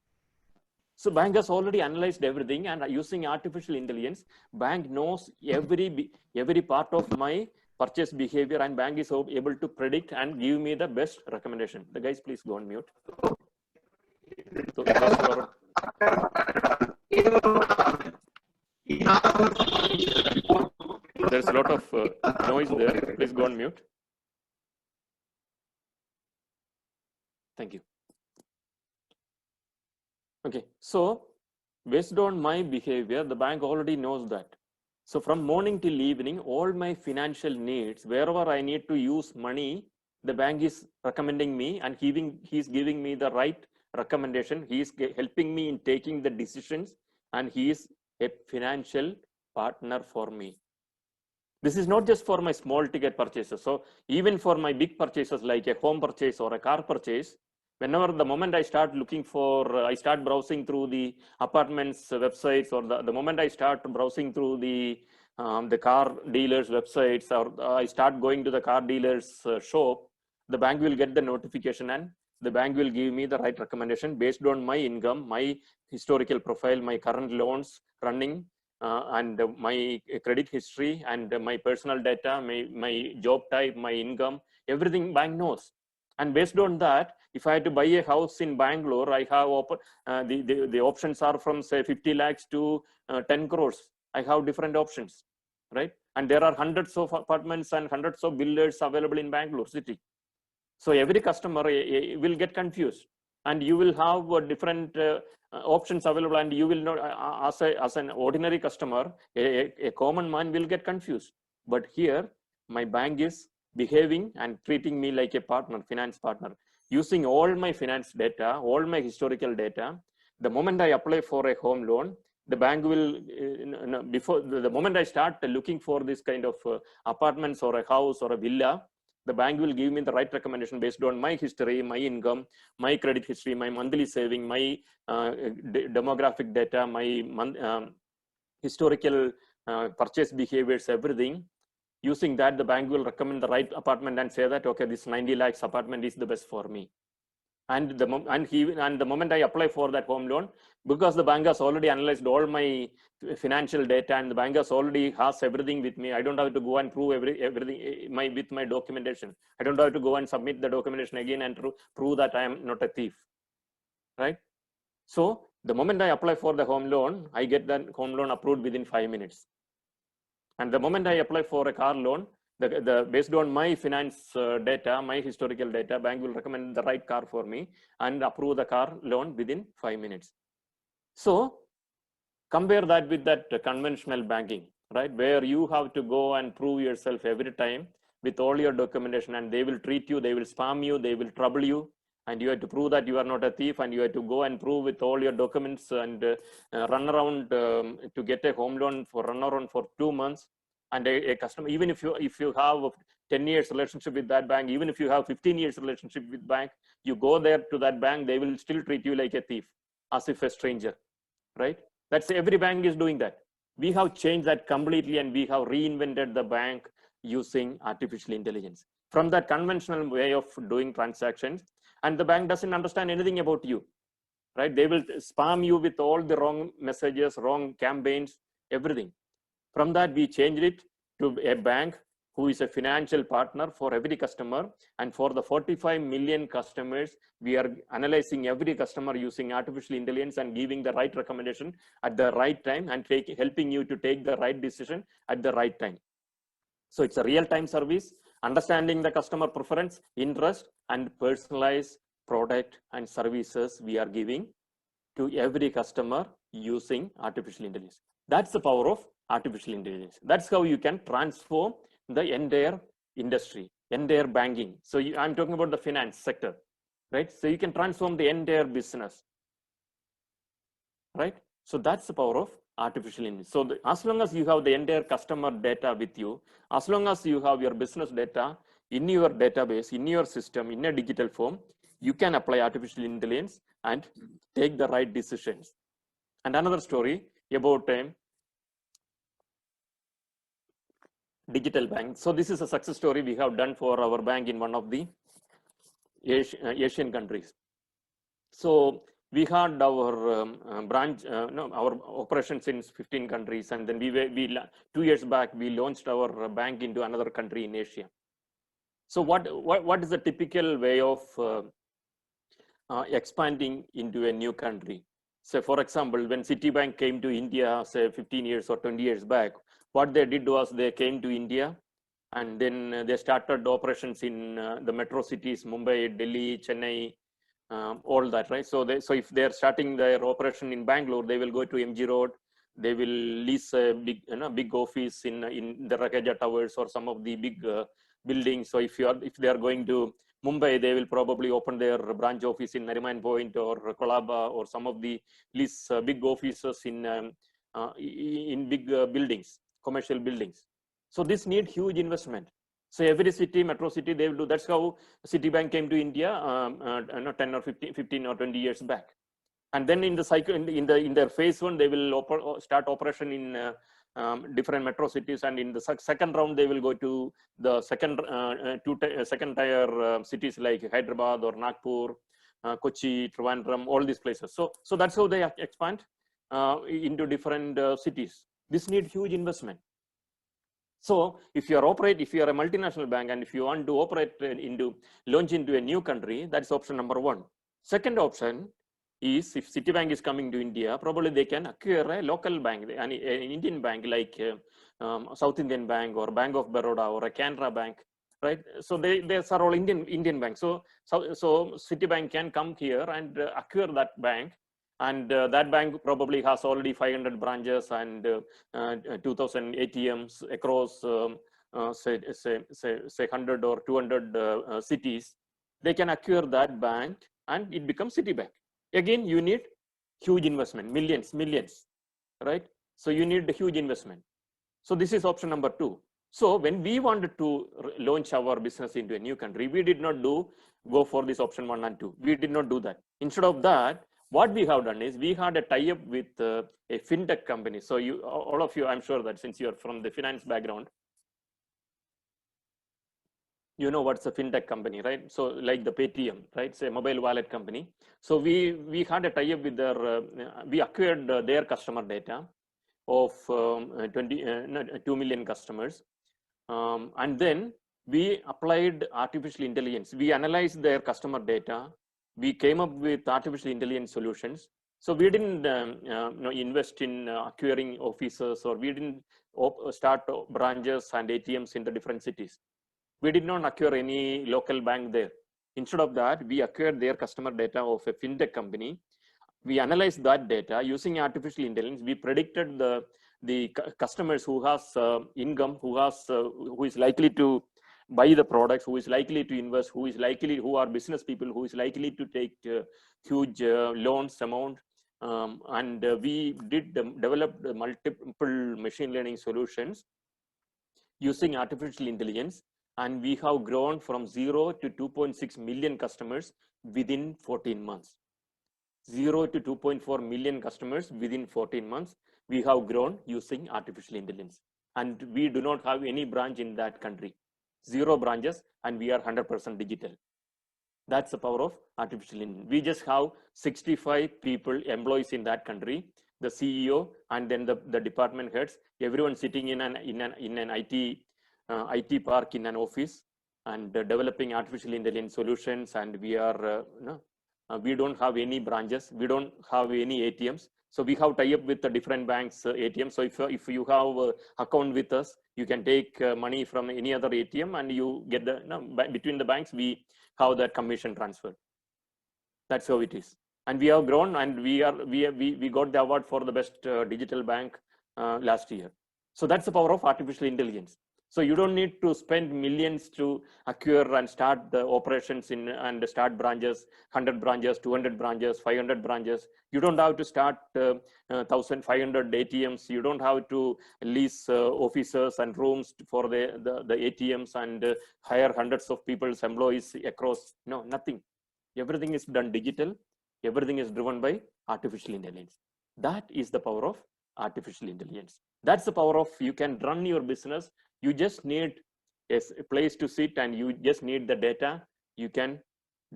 So bank has already analyzed everything, and using artificial intelligence, bank knows every part of my purchase behavior, and bank is able to predict and give me the best recommendation. The guys, please go on mute. So those were. There's a lot of noise there. Please go on mute. Thank you. Okay, so based on my behavior, the bank already knows that. So from morning till evening, all my financial needs, wherever I need to use money, the bank is recommending me and he's giving me the right recommendation. He is helping me in taking the decisions, and he is a financial partner for me. This is not just for my small ticket purchases. So even for my big purchases like a home purchase or a car purchase, whenever the moment I start looking for, I start browsing through the apartments websites, or the moment I start browsing through the car dealers websites, or I start going to the car dealers shop, the bank will get the notification and the bank will give me the right recommendation based on my income, my historical profile, my current loans running, and my credit history and my personal data, my job type, my income, everything bank knows. And based on that, if I had to buy a house in Bangalore, I have the options are from say 50 lakhs to 10 crores. I have different options, right? And there are hundreds of apartments and hundreds of builders available in Bangalore city. So every customer will get confused, and you will have different options available, and you will not, as an ordinary customer, a common man will get confused. But here, my bank is behaving and treating me like a partner, finance partner, using all my finance data, all my historical data. The moment I apply for a home loan, the bank will, before the moment I start looking for this kind of apartments or a house or a villa, the bank will give me the right recommendation based on my history, my income, my credit history, my monthly saving, my demographic data, my historical purchase behaviors, everything. Using that, the bank will recommend the right apartment and say that, okay, this 90 lakhs apartment is the best for me. And the moment I apply for that home loan, because the bank has already analyzed all my financial data and the bank has already has everything with me, I don't have to go and prove everything with my documentation. I don't have to go and submit the documentation again and prove that I am not a thief, right? So the moment I apply for the home loan, I get that home loan approved within 5 minutes. And the moment I apply for a car loan, based on my finance data, my historical data, bank will recommend the right car for me and approve the car loan within 5 minutes. So compare that with that conventional banking, right? Where you have to go and prove yourself every time with all your documentation, and they will treat you, they will spam you, they will trouble you, and you have to prove that you are not a thief, and you have to go and prove with all your documents and run around to get a home loan run around for 2 months. And a customer, even if you have 10 years relationship with that bank, even if you have 15 years relationship with bank, you go there to that bank, they will still treat you like a thief, as if a stranger, right? That's every bank is doing that. We have changed that completely, and we have reinvented the bank using artificial intelligence from that conventional way of doing transactions. And the bank doesn't understand anything about you, right? They will spam you with all the wrong messages, wrong campaigns, everything. From that, we changed it to a bank who is a financial partner for every customer. And for the 45 million customers, we are analyzing every customer using artificial intelligence and giving the right recommendation at the right time and helping you to take the right decision at the right time. So it's a real-time service, understanding the customer preference, interest, and personalized product and services we are giving to every customer using artificial intelligence. That's the power of artificial intelligence. That's how you can transform the entire industry, entire banking. So I'm talking about the finance sector, right? So you can transform the entire business, right? So that's the power of artificial intelligence. So as long as you have the entire customer data with you, as long as you have your business data in your database, in your system, in a digital form, you can apply artificial intelligence and take the right decisions. And another story about digital bank. So this is a success story we have done for our bank in one of the Asian countries. So we had our our operations in 15 countries, and then we 2 years back we launched our bank into another country in Asia. So what is the typical way of expanding into a new country. So for example, when Citibank came to India, say 15 years or 20 years back, what they did was they came to India and then they started operations in the metro cities, Mumbai, Delhi, Chennai, all that, right? So if they're starting their operation in Bangalore, they will go to MG Road, they will lease a big office in the Rakeja Towers or some of the big buildings. So if they are going to Mumbai, they will probably open their branch office in Nariman Point or Kolaba or some of the lease big offices in big buildings, commercial buildings. So this need huge investment. So every city, metro city, they will do. That's how Citibank came to India 10 or 15 or 20 years back. And then in the cycle, in their phase one, they will start operation in different metro cities, and in the second round, they will go to the second tier cities like Hyderabad or Nagpur, Kochi, Trivandrum, all these places. So that's how they expand into different cities. This need huge investment. So if you are a multinational bank and if you want to launch into a new country, that's option number one. Second option is if Citibank is coming to India, probably they can acquire a local bank, an Indian bank like South Indian Bank or Bank of Baroda or a Canara Bank, right? So they are all Indian banks. So Citibank can come here and acquire that bank. And that bank probably has already 500 branches and 2,000 ATMs across say 100 or 200 cities. They can acquire that bank and it becomes Citibank. Again, you need huge investment, millions, right? So you need a huge investment. So this is option number two. So when we wanted to launch our business into a new country, we did not go for this option 1 and 2. We did not do that. Instead of that, what we have done is we had a tie-up with a fintech company. So all of you, I'm sure that since you're from the finance background, you know what's a fintech company, right? So like the Paytm, right? It's a mobile wallet company. So we had a tie-up with we acquired their customer data of 2 million customers. And then we applied artificial intelligence. We analyzed their customer data. We came up with artificial intelligence solutions. So we didn't invest in acquiring officers, or we didn't start branches and ATMs in the different cities. We did not acquire any local bank there. Instead of that, we acquired their customer data of a fintech company. We analyzed that data using artificial intelligence. We predicted the customers who has income, who is likely to buy the products, who is likely to invest, who are business people, who is likely to take huge loans amount. And we developed multiple machine learning solutions using artificial intelligence. And we have grown from 0 to 2.6 million customers within 14 months. 0 to 2.4 million customers within 14 months. We have grown using artificial intelligence. And we do not have any branch in that country. 0 branches, and we are 100% digital. That's the power of artificial intelligence. We just have 65 employees in that country, the CEO, and then the department heads, everyone sitting in an IT park in an office and developing artificial intelligence solutions. And we are we don't have any branches, we don't have any ATMs. So we have tie up with the different banks ATM. So if you have account with us, you can take money from any other ATM, and you get between the banks, we have that commission transfer. That's how it is. And we have grown, and we got the award for the best digital bank last year. So that's the power of artificial intelligence. So you don't need to spend millions to acquire and start the operations and start branches, 100 branches, 200 branches, 500 branches. You don't have to start 1,500 ATMs. You don't have to lease officers and rooms for the ATMs and hire hundreds of people's employees across. No, nothing. Everything is done digital. Everything is driven by artificial intelligence. That is the power of artificial intelligence. That's the power of, you can run your business. You just need a place to sit, and you just need the data. You can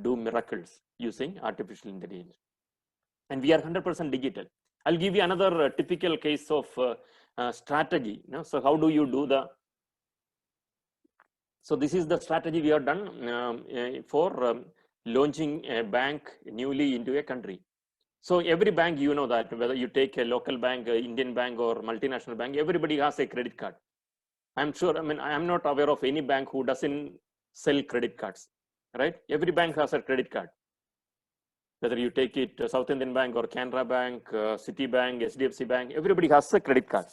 do miracles using artificial intelligence. And we are 100% digital. I'll give you another typical case of strategy. So how do you do so this is the strategy we have done for launching a bank newly into a country. So every bank, you know that whether you take a local bank, a Indian bank or multinational bank, everybody has a credit card. I'm sure, I mean, I'm not aware of any bank who doesn't sell credit cards, right? Every bank has a credit card. Whether you take it South Indian Bank or Canara Bank, Citibank, SDFC Bank, everybody has a credit card.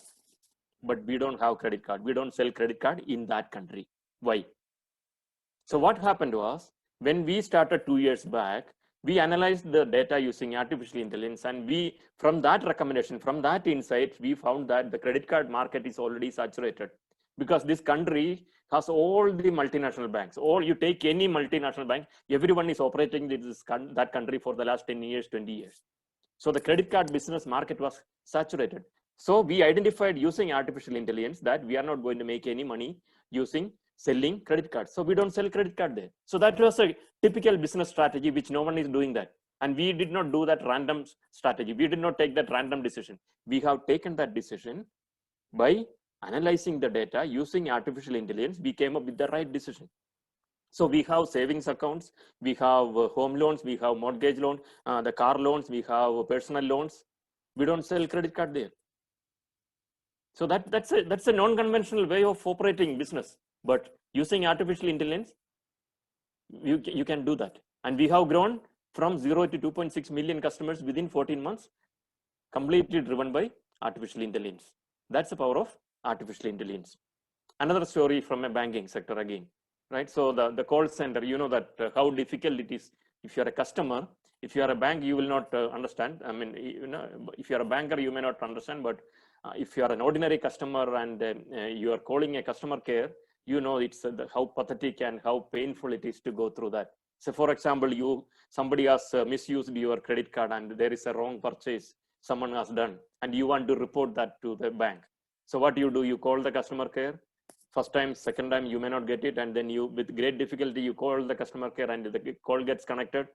But we don't have credit card. We don't sell credit card in that country. Why? So what happened was, when we started 2 years back, we analyzed the data using artificial intelligence, and we, from that recommendation, from that insight, we found that the credit card market is already saturated, because this country has all the multinational banks. Or you take any multinational bank, everyone is operating that country for the last 10 years, 20 years. So the credit card business market was saturated. So we identified using artificial intelligence that we are not going to make any money using selling credit cards. So we don't sell credit card there. So that was a typical business strategy, which no one is doing that. And we did not do that random strategy. We did not take that random decision. We have taken that decision by analyzing the data using artificial intelligence. We came up with the right decision. So we have savings accounts, we have home loans, we have mortgage loan, the car loans, we have personal loans. We don't sell credit card there. So that's a non-conventional way of operating business. But using artificial intelligence, you can do that. And we have grown from 0 to 2.6 million customers within 14 months, completely driven by artificial intelligence. That's the power of artificial intelligence. Another story from a banking sector again, right? So the call center, you know that how difficult it is. If you're a customer, if you are a bank, you will not understand. I mean, you know, if you're a banker, you may not understand, but if you are an ordinary customer and you are calling a customer care, you know it's how pathetic and how painful it is to go through that. So for example, somebody has misused your credit card and there is a wrong purchase someone has done, and you want to report that to the bank. So what do? You call the customer care. First time, second time, you may not get it. And then you, with great difficulty, you call the customer care and the call gets connected.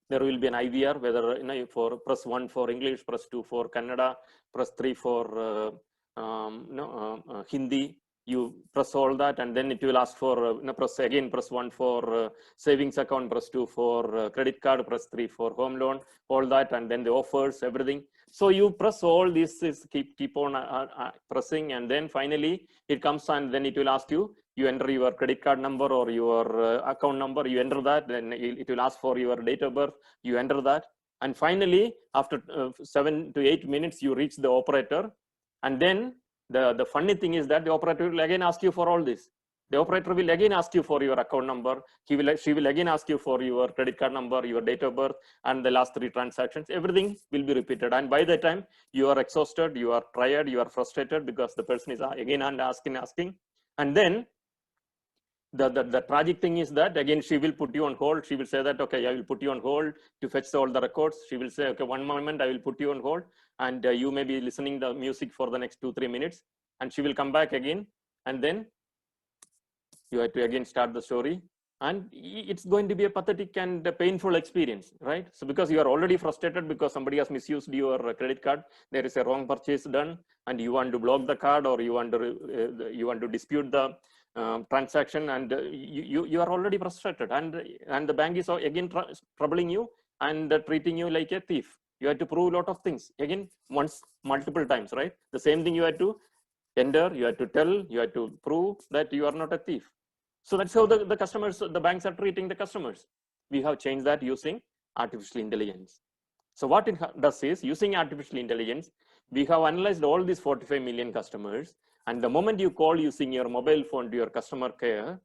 There will be an IVR, whether, you know, for press 1 for English, press 2 for Kannada, press 3 for Hindi. You press all that, and then it will ask for press 1 for savings account, press 2 for credit card, press 3 for home loan, all that, and then the offers, everything. So you press all this, keep on pressing, and then finally it comes and then it will ask you. You enter your credit card number or your account number. You enter that, then it will ask for your date of birth. You enter that, and finally after 7 to 8 minutes, you reach the operator, and then. The funny thing is that the operator will again ask you for all this. The operator will again ask you for your account number. She will again ask you for your credit card number, your date of birth, and the last 3 transactions. Everything will be repeated. And by the time you are exhausted, you are tired, you are frustrated because the person is again asking. And then the tragic thing is that again she will put you on hold. She will say that, okay, I will put you on hold to fetch all the records. She will say, okay, one moment, I will put you on hold, and you may be listening the music for the next 2-3 minutes, and she will come back again, and then you have to again start the story, and it's going to be a pathetic and a painful experience, right? So because you are already frustrated because somebody has misused your credit card, there is a wrong purchase done, and you want to block the card, or you want to dispute the transaction, and you are already frustrated, and the bank is again troubling you and treating you like a thief. You have to prove a lot of things again, multiple times, right? The same thing you have to enter, you have to tell, you have to prove that you are not a thief. So that's how the customers, the banks are treating the customers. We have changed that using artificial intelligence. So what it does is, using artificial intelligence, we have analyzed all these 45 million customers. And the moment you call using your mobile phone to your customer care,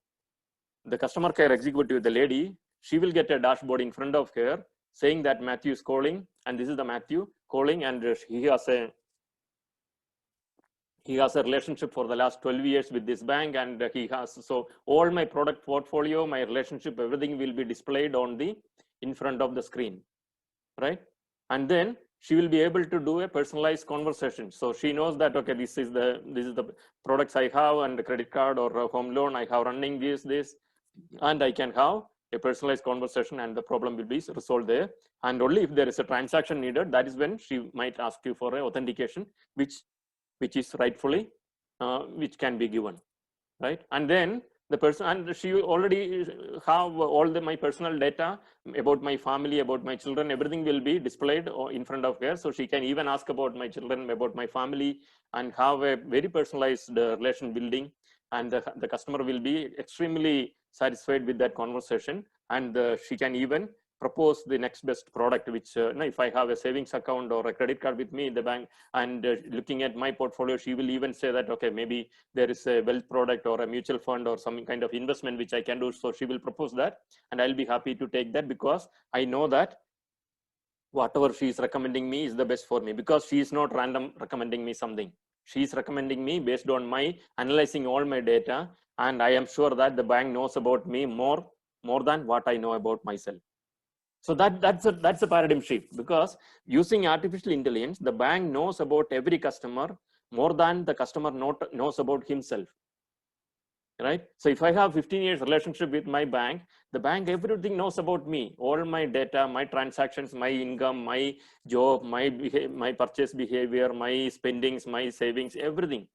the customer care executive, the lady, she will get a dashboard in front of her saying that Matthew is calling, and this is the Matthew calling, and he has a relationship for the last 12 years with this bank, and so all my product portfolio, my relationship, everything will be displayed in front of the screen, right? And then she will be able to do a personalized conversation. So she knows that, okay, this is the products I have, and the credit card or a home loan I have running this, and I can have a personalized conversation, and the problem will be resolved there. And only if there is a transaction needed, that is when she might ask you for an authentication, which is rightfully, which can be given, right? And then The person, and she already have all my personal data about my family, about my children, everything will be displayed in front of her. So she can even ask about my children, about my family, and have a very personalized relation building. And the customer will be extremely satisfied with that conversation. And she can even propose the next best product, which if I have a savings account or a credit card with me in the bank, and looking at my portfolio, she will even say that, okay, maybe there is a wealth product or a mutual fund or some kind of investment which I can do. So she will propose that, and I'll be happy to take that, because I know that whatever she is recommending me is the best for me, because she is not random recommending me something. She is recommending me based on my analyzing all my data, and I am sure that the bank knows about me more than what I know about myself. So that's a paradigm shift, because using artificial intelligence, the bank knows about every customer more than the customer knows about himself, right? So if I have 15 years relationship with my bank, the bank everything knows about me, all my data, my transactions, my income, my job, my purchase behavior, my spendings, my savings, everything,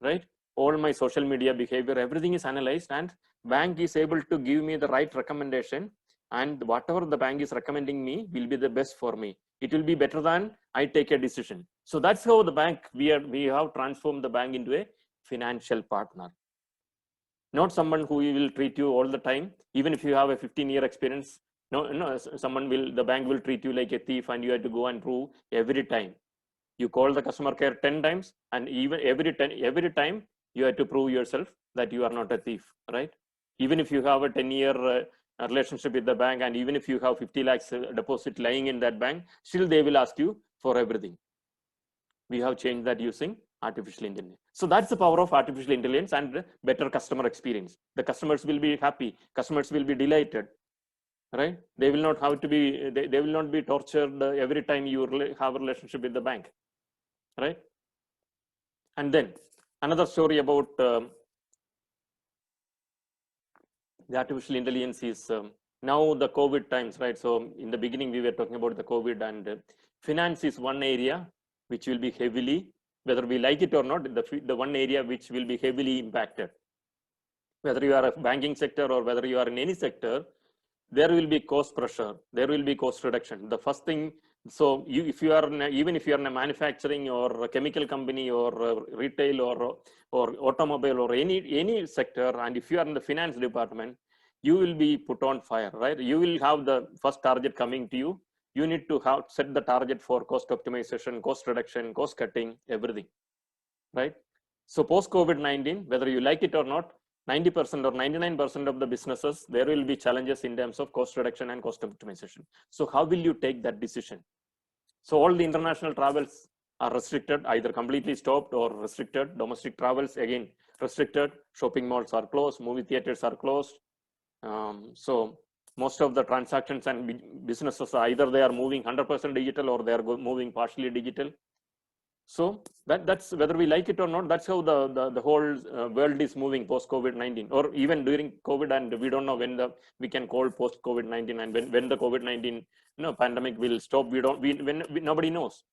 right? All my social media behavior, everything is analyzed, and bank is able to give me the right recommendation, and whatever the bank is recommending me will be the best for me. It will be better than I take a decision. So that's how the bank, we have transformed the bank into a financial partner. Not someone who will treat you all the time, even if you have a 15-year experience. No, the bank will treat you like a thief, and you have to go and prove every time. You call the customer care 10 times, and even every time you have to prove yourself that you are not a thief, right? Even if you have a 10-year relationship with the bank, and even if you have 50 lakhs deposit lying in that bank, still they will ask you for everything. We have changed that using artificial intelligence. So that's the power of artificial intelligence and better customer experience. The customers will be happy, customers will be delighted, right? They will not have to be, they will not be tortured every time you have a relationship with the bank, right? And then another story about the artificial intelligence is now the COVID times, right? So in the beginning, we were talking about the COVID, and finance is one area which will be heavily, whether we like it or not, the one area which will be heavily impacted. Whether you are a banking sector or whether you are in any sector, there will be cost pressure, there will be cost reduction. The first thing, so if you are even if you are in a manufacturing or a chemical company or retail or automobile or any sector, and if you are in the finance department, you will be put on fire, right? You will have the first target coming to you. You need to set the target for cost optimization, cost reduction, cost cutting, everything, right? So post COVID-19, whether you like it or not, 90% or 99% of the businesses, there will be challenges in terms of cost reduction and cost optimization. So how will you take that decision? So all the international travels are restricted, either completely stopped or restricted. Domestic travels, again, restricted. Shopping malls are closed, movie theaters are closed. So most of the transactions and businesses, either they are moving 100% digital or they are moving partially digital. So that's whether we like it or not, that's how the whole world is moving post COVID-19, or even during COVID, and we don't know when we can call post COVID-19, and when the COVID-19 pandemic will stop. Nobody knows.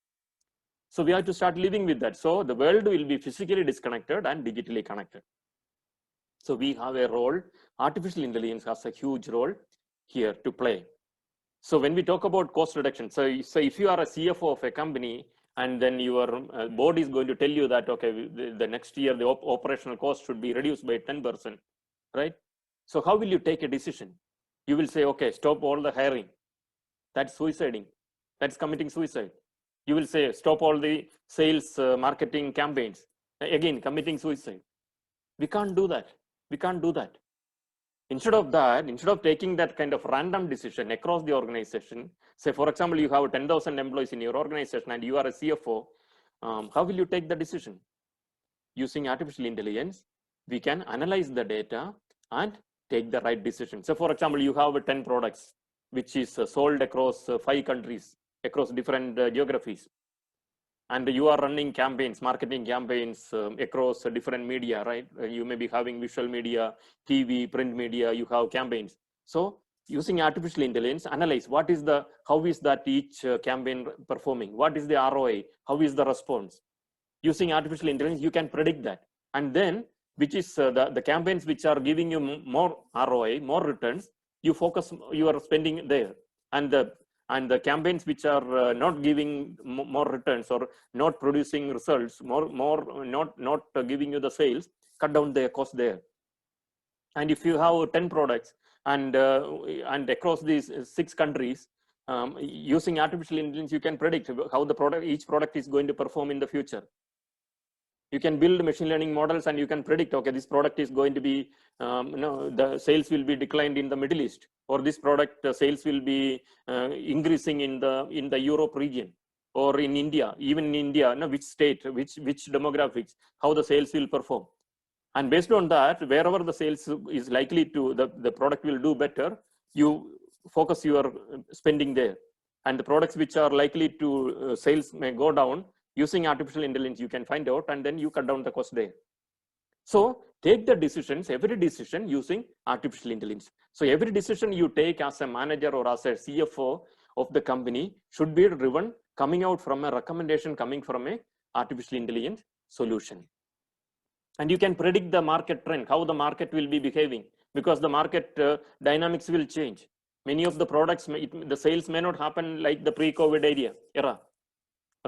So we have to start living with that. So the world will be physically disconnected and digitally connected. So we have a role. Artificial intelligence has a huge role here to play. So when we talk about cost reduction, so if you are a CFO of a company, and then your board is going to tell you that, okay, the next year, the operational cost should be reduced by 10%, right? So how will you take a decision? You will say, okay, stop all the hiring. That's suiciding. That's committing suicide. You will say, stop all the sales marketing campaigns. Again, committing suicide. We can't do that. We can't do that. Instead of taking that kind of random decision across the organization, say, for example, you have 10,000 employees in your organization and you are a CFO, how will you take the decision? Using artificial intelligence, we can analyze the data and take the right decision. So, for example, you have 10 products, which is sold across 5 countries, across different geographies. And you are running campaigns, marketing campaigns across different media, right? You may be having visual media, TV, print media, you have campaigns. So using artificial intelligence, analyze how is that each campaign performing? What is the ROI? How is the response? Using artificial intelligence, you can predict that. And then which is the campaigns which are giving you more ROI, more returns, you focus your spending there. And the campaigns which are not giving more returns or not producing results, not giving you the sales, cut down the cost there. And if you have 10 products and across these 6 countries, using artificial intelligence, you can predict how each product is going to perform in the future. You can build machine learning models and you can predict, okay, this product is going to be, the sales will be declined in the Middle East, or this product sales will be increasing in the Europe region, or in India, even in India, which state, which demographics, how the sales will perform. And based on that, wherever the sales is likely to, the product will do better, you focus your spending there. And the products which are likely to sales may go down, using artificial intelligence, you can find out, and then you cut down the cost there. So take the decisions, every decision using artificial intelligence. So every decision you take as a manager or as a CFO of the company should be driven, coming out from a recommendation coming from a artificial intelligence solution. And you can predict the market trend, how the market will be behaving, because the market dynamics will change. Many of the products, the sales may not happen like the pre-COVID era,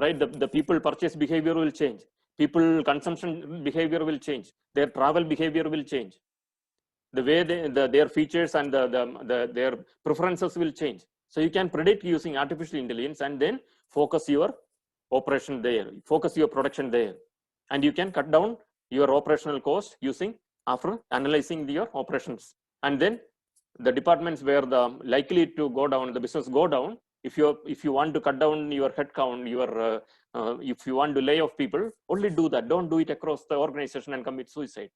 right? The people purchase behavior will change. People consumption behavior will change. Their travel behavior will change. The way their features and their preferences will change. So you can predict using artificial intelligence and then focus your operation there, focus your production there. And you can cut down your operational cost using, after analyzing your operations. And then the departments where the likely to go down, the business go down, if you want to cut down your headcount, if you want to lay off people, only do that. Don't do it across the organization and commit suicide.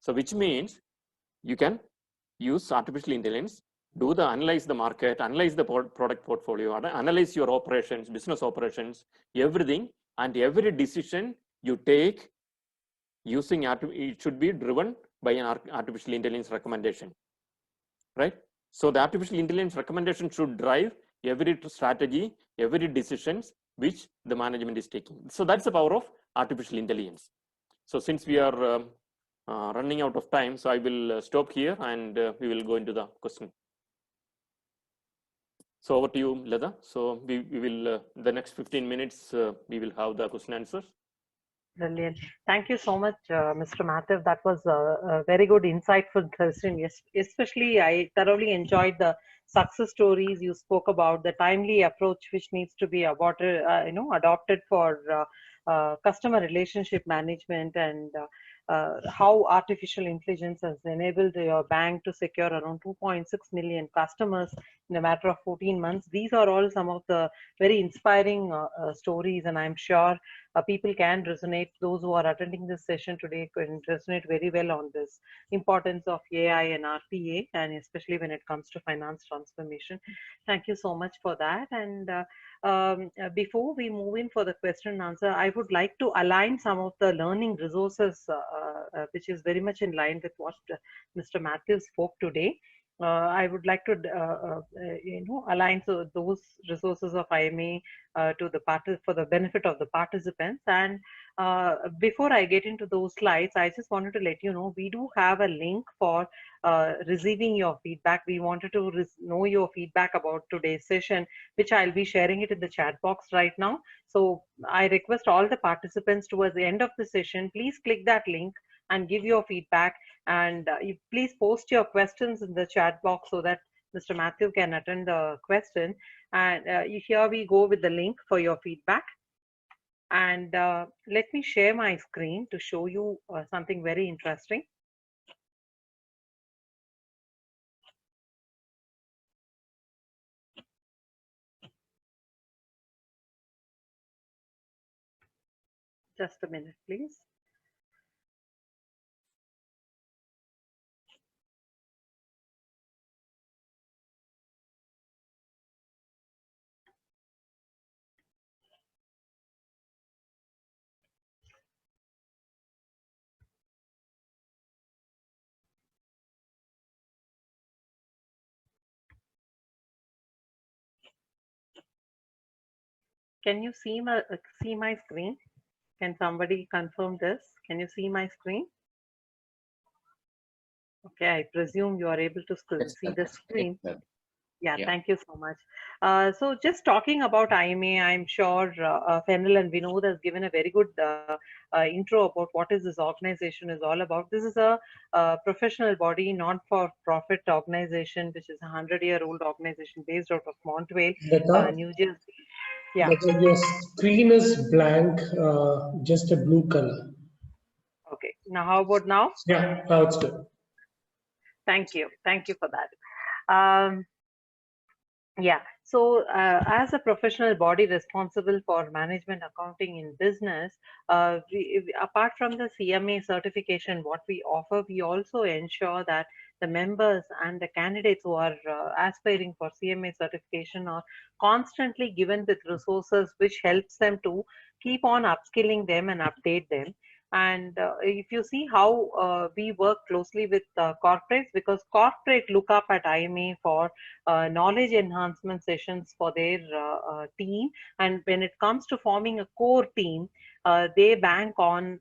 So which means you can use artificial intelligence, analyze the market, analyze the product portfolio, analyze your operations, business operations, everything, and every decision you take using it should be driven by an artificial intelligence recommendation, right? So the artificial intelligence recommendation should drive every strategy, every decisions which the management is taking. So that's the power of artificial intelligence. So since we are running out of time, so I will stop here and we will go into the question. So over to you, Leda. So we will, the next 15 minutes, we will have the question answers. Brilliant. Thank you so much, Mr. Matthew. That was a very good, insightful question. Yes, especially I thoroughly enjoyed the success stories you spoke about, the timely approach which needs to be adopted for customer relationship management, and how artificial intelligence has enabled your bank to secure around 2.6 million customers in a matter of 14 months. These are all some of the very inspiring stories, and I'm sure people can resonate. Those who are attending this session today can resonate very well on this importance of AI and RPA, and especially when it comes to finance transformation. Thank you so much for that. And before we move in for the question and answer, I would like to align some of the learning resources, which is very much in line with what Mr. Matthews spoke today. I would like to, align those resources of IMA to the for the benefit of the participants. And before I get into those slides, I just wanted to let you know we do have a link for receiving your feedback. We wanted to know your feedback about today's session, which I'll be sharing it in the chat box right now. So I request all the participants towards the end of the session, please click that link and give your feedback. And you please post your questions in the chat box so that Mr. Matthew can attend the question. And here we go with the link for your feedback. And let me share my screen to show you something very interesting. Just a minute, please. Can you see my screen? Can somebody confirm this? Can you see my screen? Okay, I presume you are able to Yes, see sir. the screen. Yes, sir. Yeah, Yeah. thank you so much. So just talking about IMA, I'm sure Fennel and Vinod has given a very good intro about what is this organization is all about. This is a professional body, non-for-profit organization, which is a 100-year-old organization based out of Montvale, Lata, New Jersey. Yeah. Lata, your screen is blank, just a blue color. Okay. Now, how about now? Yeah, now it's good. Thank you. Thank you for that. Yeah. So, as a professional body responsible for management accounting in business, apart from the CMA certification, what we offer, we also ensure that the members and the candidates who are aspiring for CMA certification are constantly given with resources which helps them to keep on upskilling them and update them. And if you see how we work closely with corporates, because corporate look up at IMA for knowledge enhancement sessions for their team, and when it comes to forming a core team, they bank on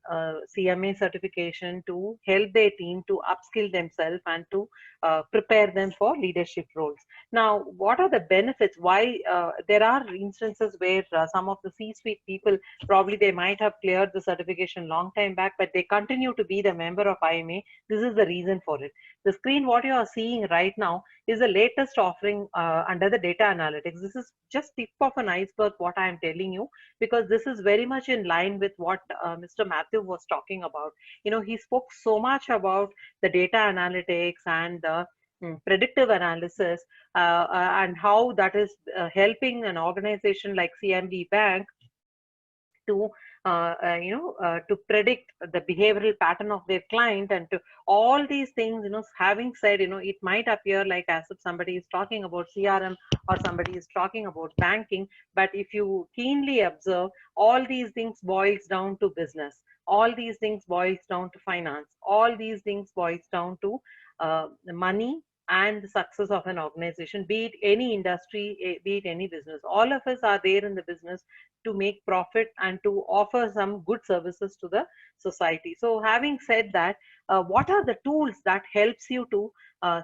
CMA certification to help their team to upskill themselves and to prepare them for leadership roles. Now, what are the benefits? Why there are instances where some of the C-suite people, probably they might have cleared the certification long time back, but they continue to be the member of IMA. This is the reason for it. The screen what you are seeing right now is the latest offering under the data analytics. This is just tip of an iceberg what I am telling you, because this is very much in line with what Mr. Matthew was talking about. You know, he spoke so much about the data analytics and the predictive analysis and how that is helping an organization like CMB Bank to to predict the behavioral pattern of their client, and to all these things. Having said, it might appear like as if somebody is talking about CRM or somebody is talking about banking, but if you keenly observe, all these things boils down to business, all these things boils down to finance, all these things boils down to money and the success of an organization, be it any industry, be it any business. All of us are there in the business to make profit and to offer some good services to the society. So having said that, what are the tools that helps you to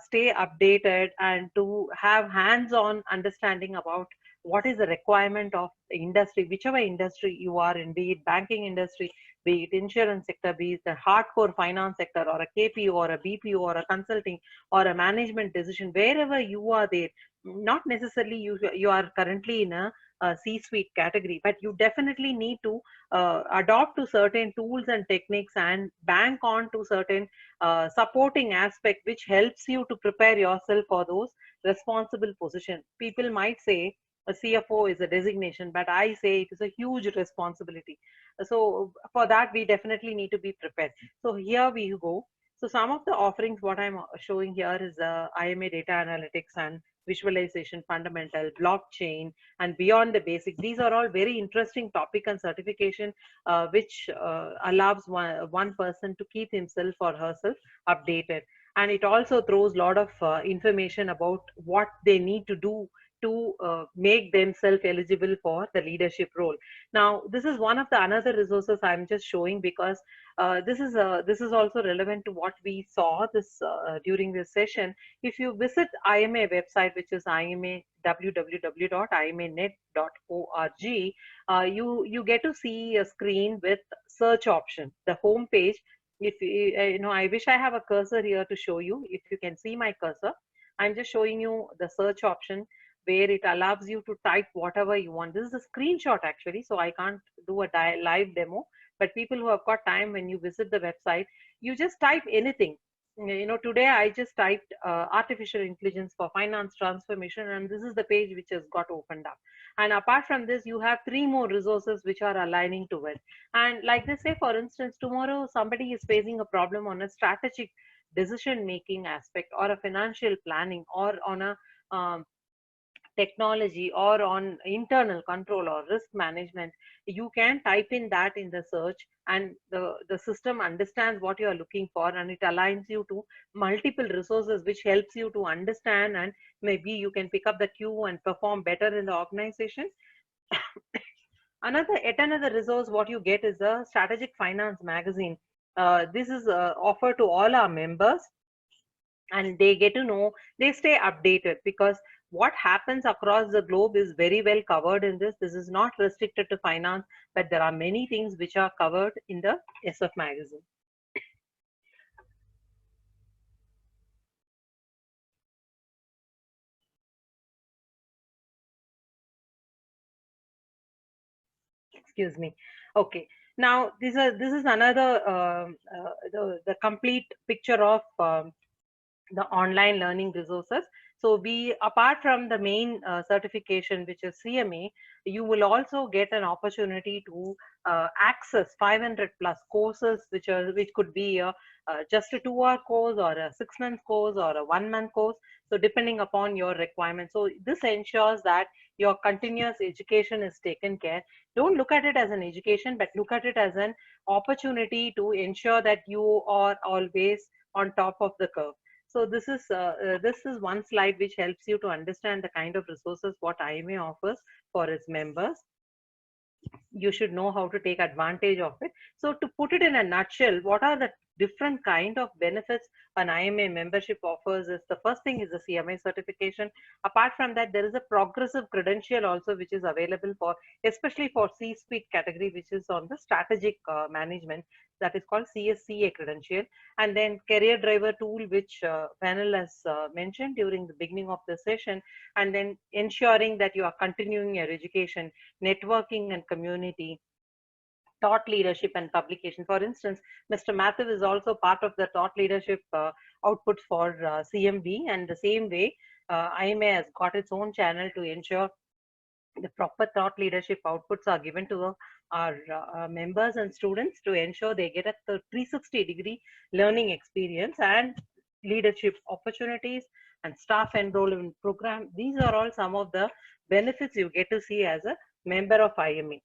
stay updated and to have hands-on understanding about what is the requirement of the industry, whichever industry you are in, be it banking industry, be it insurance sector, be it the hardcore finance sector, or a KPO or a BPO or a consulting or a management decision, wherever you are there. Not necessarily you are currently in a C-suite category, but you definitely need to adopt to certain tools and techniques and bank on to certain supporting aspect which helps you to prepare yourself for those responsible positions. People might say a CFO is a designation, but I say it is a huge responsibility. So for that, we definitely need to be prepared. So here we go. So some of the offerings, what I'm showing here is IMA data analytics and visualization fundamental, blockchain, and beyond the basic. These are all very interesting topic and certification which allows one person to keep himself or herself updated. And it also throws a lot of information about what they need to do to make themselves eligible for the leadership role. Now, this is one of the another resources I'm just showing, because this is also relevant to what we saw this during this session. If you visit IMA website, which is IMA www.imanet.org, you get to see a screen with search option, the home page. If I wish I have a cursor here to show you. If you can see my cursor, I'm just showing you the search option where it allows you to type whatever you want. This is a screenshot actually, so I can't do a live demo, but people who have got time, when you visit the website, you just type anything. Today I just typed artificial intelligence for finance transformation, and this is the page which has got opened up. And apart from this, you have 3 more resources which are aligning to it. And like they say, for instance, tomorrow somebody is facing a problem on a strategic decision making aspect, or a financial planning, or on a technology, or on internal control or risk management. You can type in that in the search, and the system understands what you are looking for, and it aligns you to multiple resources which helps you to understand, and maybe you can pick up the queue and perform better in the organization. Yet another resource what you get is the Strategic Finance magazine. This is offered to all our members, and they get to know, they stay updated, because what happens across the globe is very well covered in this. This is not restricted to finance, but there are many things which are covered in the SF magazine. Excuse me. Okay. Now this is another the complete picture of the online learning resources. So we, apart from the main certification, which is CMA, you will also get an opportunity to access 500 plus courses, which could be just a 2-hour course, or a 6-month course, or a 1-month course. So depending upon your requirements. So this ensures that your continuous education is taken care. Don't look at it as an education, but look at it as an opportunity to ensure that you are always on top of the curve. So this is one slide which helps you to understand the kind of resources what IMA offers for its members. You should know how to take advantage of it. So to put it in a nutshell, what are the different kind of benefits an IMA membership offers? Is the first thing is the CMA certification. Apart from that, there is a progressive credential also, which is available for, especially for C-suite category, which is on the strategic management, that is called CSCA credential. And then career driver tool, which panel has mentioned during the beginning of the session. And then ensuring that you are continuing your education, networking and community, thought leadership and publication. For instance, Mr. Matthew is also part of the thought leadership output for CMB, and the same way IMA has got its own channel to ensure the proper thought leadership outputs are given to our members and students, to ensure they get a 360-degree learning experience and leadership opportunities and staff enrollment program. These are all some of the benefits you get to see as a member of IMA.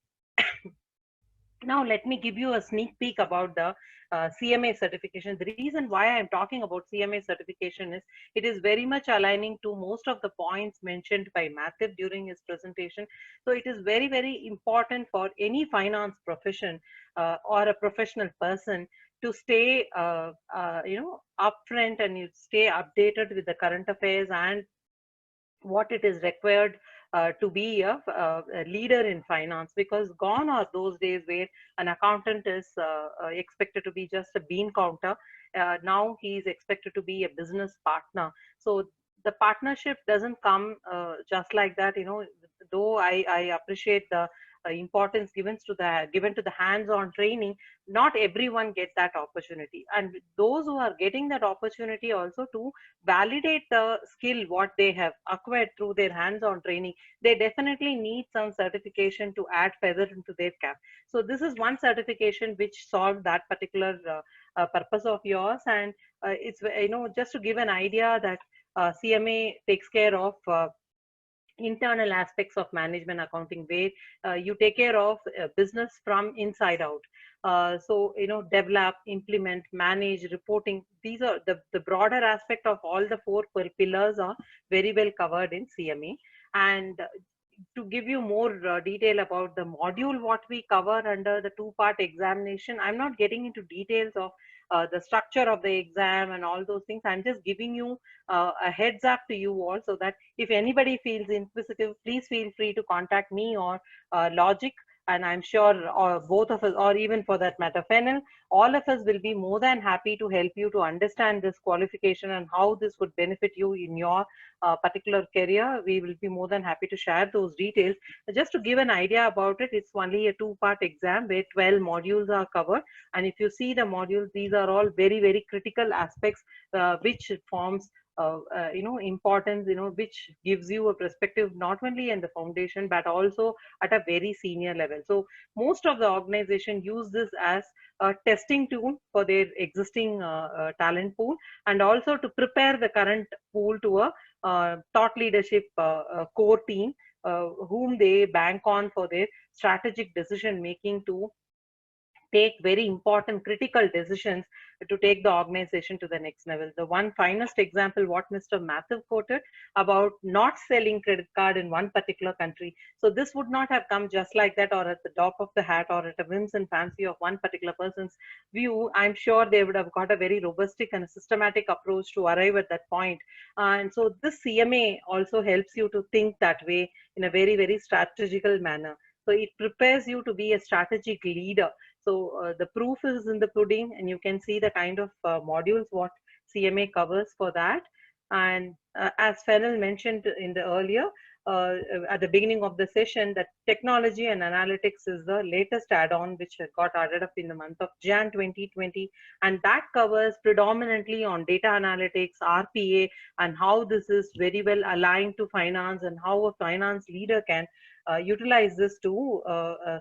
Now, let me give you a sneak peek about the CMA certification. The reason why I'm talking about CMA certification is it is very much aligning to most of the points mentioned by Matthew during his presentation. So it is very, very important for any finance profession or a professional person to stay, upfront, and you stay updated with the current affairs and what it is required to be a leader in finance, because gone are those days where an accountant is expected to be just a bean counter. Now he is expected to be a business partner. So the partnership doesn't come just like that, though I appreciate the importance given to the hands-on training. Not everyone gets that opportunity, and those who are getting that opportunity also to validate the skill what they have acquired through their hands-on training, they definitely need some certification to add feather into their cap. So this is one certification which solved that particular purpose of yours. And it's, just to give an idea that CMA takes care of internal aspects of management accounting, where you take care of business from inside out. So develop, implement, manage, reporting, these are the broader aspect of all the 4 pillars are very well covered in CMA. And to give you more detail about the module what we cover under the 2-part examination, I'm not getting into details of the structure of the exam and all those things. I'm just giving you a heads up to you all, so that if anybody feels inquisitive, please feel free to contact me or Logic. And I'm sure both of us, or even for that matter Fennel, all of us will be more than happy to help you to understand this qualification and how this would benefit you in your particular career. We will be more than happy to share those details. Just to give an idea about it, it's only a 2-part exam where 12 modules are covered. And if you see the modules, these are all very, very critical aspects which forms importance, which gives you a perspective not only in the foundation but also at a very senior level. So most of the organization use this as a testing tool for their existing talent pool, and also to prepare the current pool to a thought leadership core team whom they bank on for their strategic decision making to take very important critical decisions to take the organization to the next level. The one finest example, what Mr. Matthew quoted about not selling credit card in one particular country. So this would not have come just like that, or at the top of the hat, or at a whims and fancy of one particular person's view. I'm sure they would have got a very robust and a systematic approach to arrive at that point. And so this CMA also helps you to think that way in a very, very strategical manner. So it prepares you to be a strategic leader. So the proof is in the pudding, and you can see the kind of modules what CMA covers for that. And as Fennel mentioned in the earlier, at the beginning of the session, that technology and analytics is the latest add-on which got added up in the month of Jan 2020, and that covers predominantly on data analytics, RPA, and how this is very well aligned to finance, and how a finance leader can utilize this to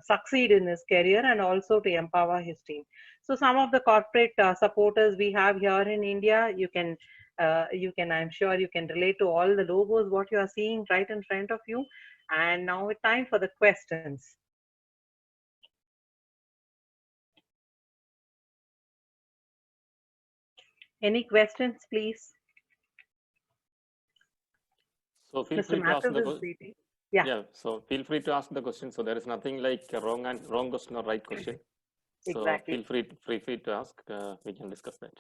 succeed in his career and also to empower his team. So some of the corporate supporters we have here in India, I'm sure you can relate to all the logos what you are seeing right in front of you. And now it's time for the questions. Any questions, please? So feel free to ask the question. Yeah. So feel free to ask the question. So there is nothing like a wrong question or right question. So exactly. feel free to ask. We can discuss that.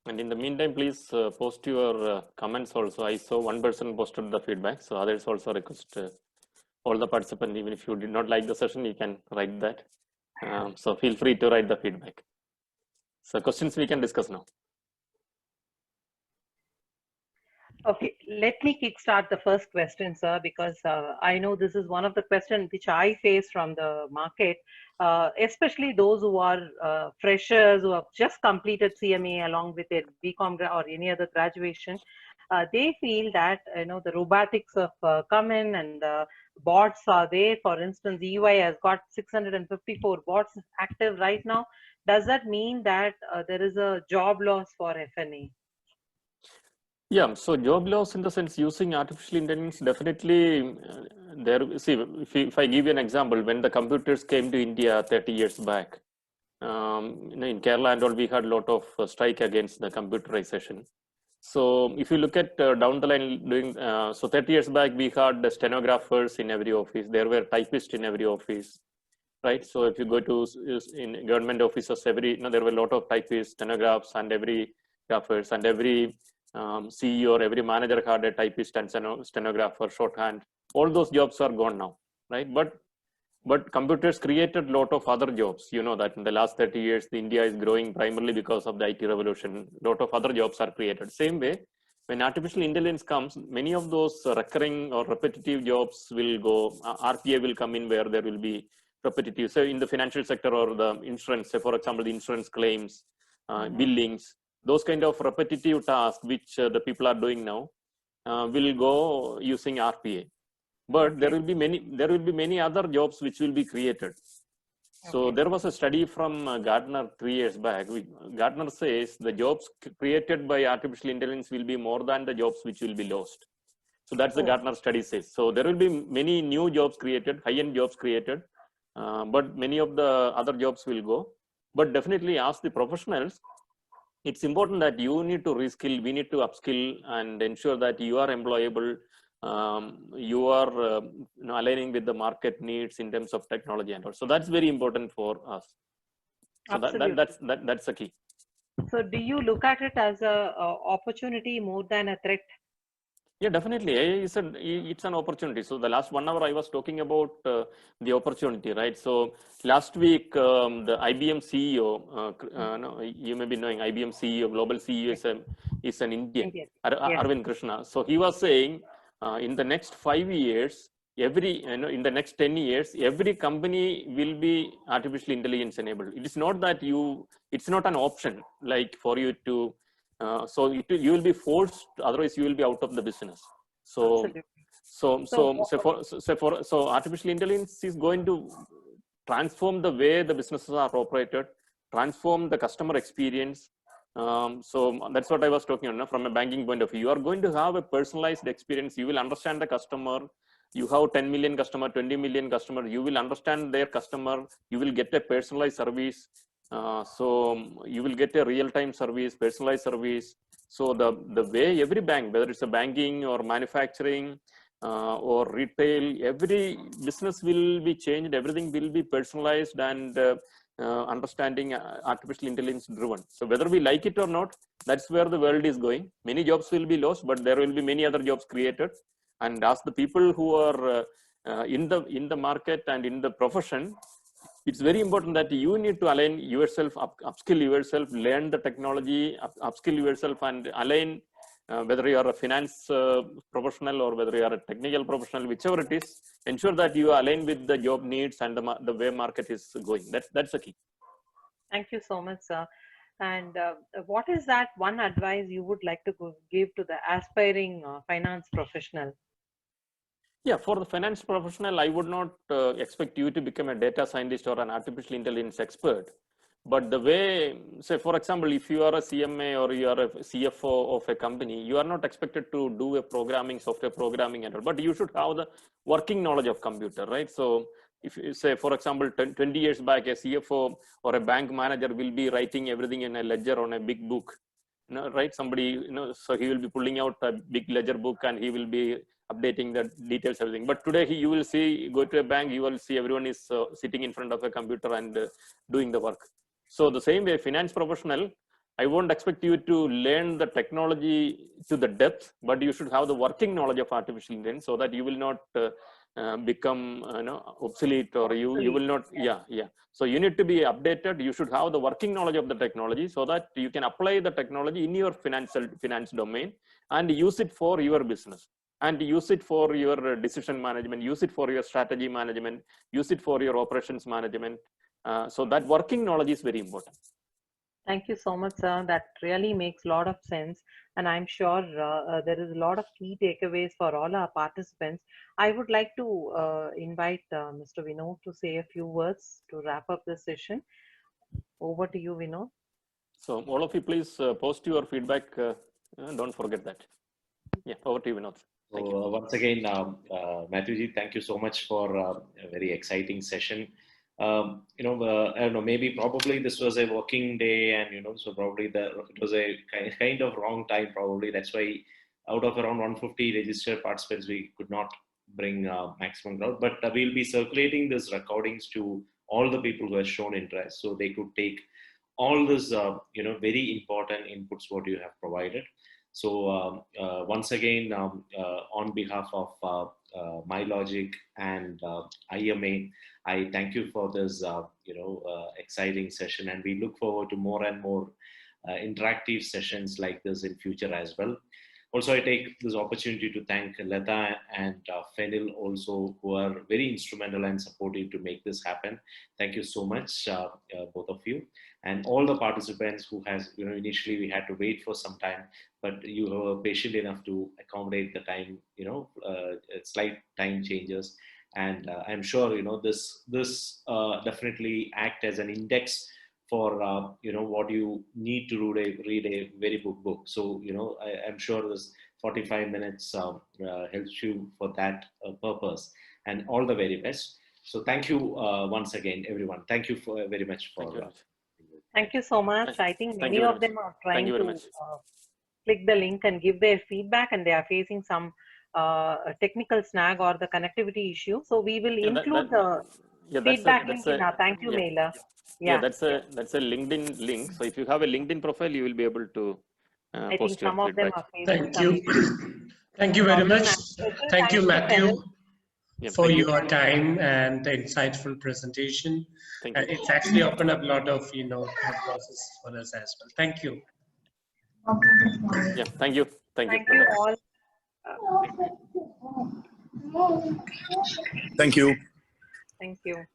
And in the meantime, please post your comments also. I saw one person posted the feedback. So others also request all the participants, even if you did not like the session, you can write that. So feel free to write the feedback. So questions we can discuss now. Okay, let me kickstart the first question, sir, because I know this is one of the questions which I face from the market, especially those who are freshers who have just completed CMA along with their BCom or any other graduation. They feel that the robotics have come in, and the bots are there. For instance, EY has got 654 bots active right now. Does that mean that there is a job loss for FNA? Yeah, so job loss in the sense using artificial intelligence, definitely there. See, if I give you an example, when the computers came to India 30 years back, in Kerala and all, we had a lot of strike against the computerization. So if you look at down the line, so 30 years back, we had stenographers in every office. There were typists in every office, right? So if you go to in government offices, there were a lot of typists, stenographs, and every graphers, and every CEO or every manager had a typist and stenographer, shorthand. All those jobs are gone now, right? But computers created a lot of other jobs. You know that in the last 30 years, India is growing primarily because of the IT revolution. A lot of other jobs are created. Same way, when artificial intelligence comes, many of those recurring or repetitive jobs will go. RPA will come in where there will be repetitive. So in the financial sector or the insurance, say for example, the insurance claims, billings, those kind of repetitive tasks which the people are doing now will go using RPA. But there will be many other jobs which will be created. So there was a study from Gartner 3 years back. Gartner says the jobs created by artificial intelligence will be more than the jobs which will be lost. So that's the Gartner study says. So there will be many new jobs created, high-end jobs created, but many of the other jobs will go. But definitely ask the professionals, it's important that you need to reskill, we need to upskill and ensure that you are employable, you are aligning with the market needs in terms of technology and all. So that's very important for us. So that's the key. So do you look at it as a opportunity more than a threat? Yeah, definitely. It's an opportunity. So the last 1 hour I was talking about the opportunity, right? So last week, the IBM CEO, you may be knowing IBM CEO, global CEO is an Indian, Arvind Krishna. So he was saying in the next 5 years, in the next 10 years, every company will be artificial intelligence enabled. It is not that it's not an option like for you to, so you will be forced, otherwise you will be out of the business. So artificial intelligence is going to transform the way the businesses are operated, transform the customer experience. So that's what I was talking about from a banking point of view. You are going to have a personalized experience. You will understand the customer. You have 10 million customer, 20 million customer. You will understand their customer. You will get a personalized service. So you will get a real-time service, personalized service. So the way every bank, whether it's a banking or manufacturing or retail, every business will be changed. Everything will be personalized and understanding artificial intelligence driven. So whether we like it or not, that's where the world is going. Many jobs will be lost, but there will be many other jobs created. And as the people who are in the market and in the profession, it's very important that you need to align yourself, upskill yourself, learn the technology, upskill yourself, and align whether you are a finance professional or whether you are a technical professional, whichever it is, ensure that you align with the job needs and the way market is going. That's the key. Thank you so much, sir. And what is that one advice you would like to give to the aspiring finance professional? Yeah, for the finance professional, I would not expect you to become a data scientist or an artificial intelligence expert. But the way, say, for example, if you are a CMA or you are a CFO of a company, you are not expected to do a programming, software programming and all, but you should have the working knowledge of computer, right? So if you say, for example, 20 years back, a CFO or a bank manager will be writing everything in a ledger on a big book, right? Somebody, so he will be pulling out a big ledger book and he will be updating the details, everything. But today you will see, go to a bank, you will see everyone is sitting in front of a computer and doing the work. So the same way, finance professional, I won't expect you to learn the technology to the depth, but you should have the working knowledge of artificial intelligence so that you will not become obsolete, or you will not. Yeah. So you need to be updated. You should have the working knowledge of the technology so that you can apply the technology in your finance domain and use it for your business, and use it for your decision management, use it for your strategy management, use it for your operations management. So that working knowledge is very important. Thank you so much, sir. That really makes a lot of sense. And I'm sure there is a lot of key takeaways for all our participants. I would like to invite Mr. Vinod to say a few words to wrap up this session. Over to you, Vinod. So all of you, please post your feedback. Don't forget that. Yeah, over to you, Vinod. Thank you. Once again, Matthewji, thank you so much for a very exciting session. I don't know, maybe probably this was a working day, and so probably it was a kind of wrong time probably. That's why out of around 150 registered participants, we could not bring maximum crowd. But we'll be circulating these recordings to all the people who have shown interest, so they could take all this very important inputs what you have provided. So once again, on behalf of MyLogic and IMA, I thank you for this exciting session, and we look forward to more and more interactive sessions like this in future as well. Also, I take this opportunity to thank Lata and Fenil also, who are very instrumental and supportive to make this happen. Thank you so much, both of you, and all the participants who has, initially we had to wait for some time, but you were patient enough to accommodate the time, slight time changes. And I'm sure, this definitely act as an index for what you need to read a very good book. So I'm sure this 45 minutes helps you for that purpose, and all the very best. So thank you once again, everyone. Thank you very much for. Thank you so much. I think many of them are trying to click the link and give their feedback, and they are facing some technical snag or the connectivity issue. So we will include the feedback link in our thank you mailer. Yeah, that's a LinkedIn link. So if you have a LinkedIn profile, you will be able to I post think some of them are facing Thank you. Thank you very much. Thank you, Matthew, for your time and the insightful presentation. It's actually opened up a lot of process for us as well. Thank you. Yeah, thank you. Thank you all. Thank you. Thank you.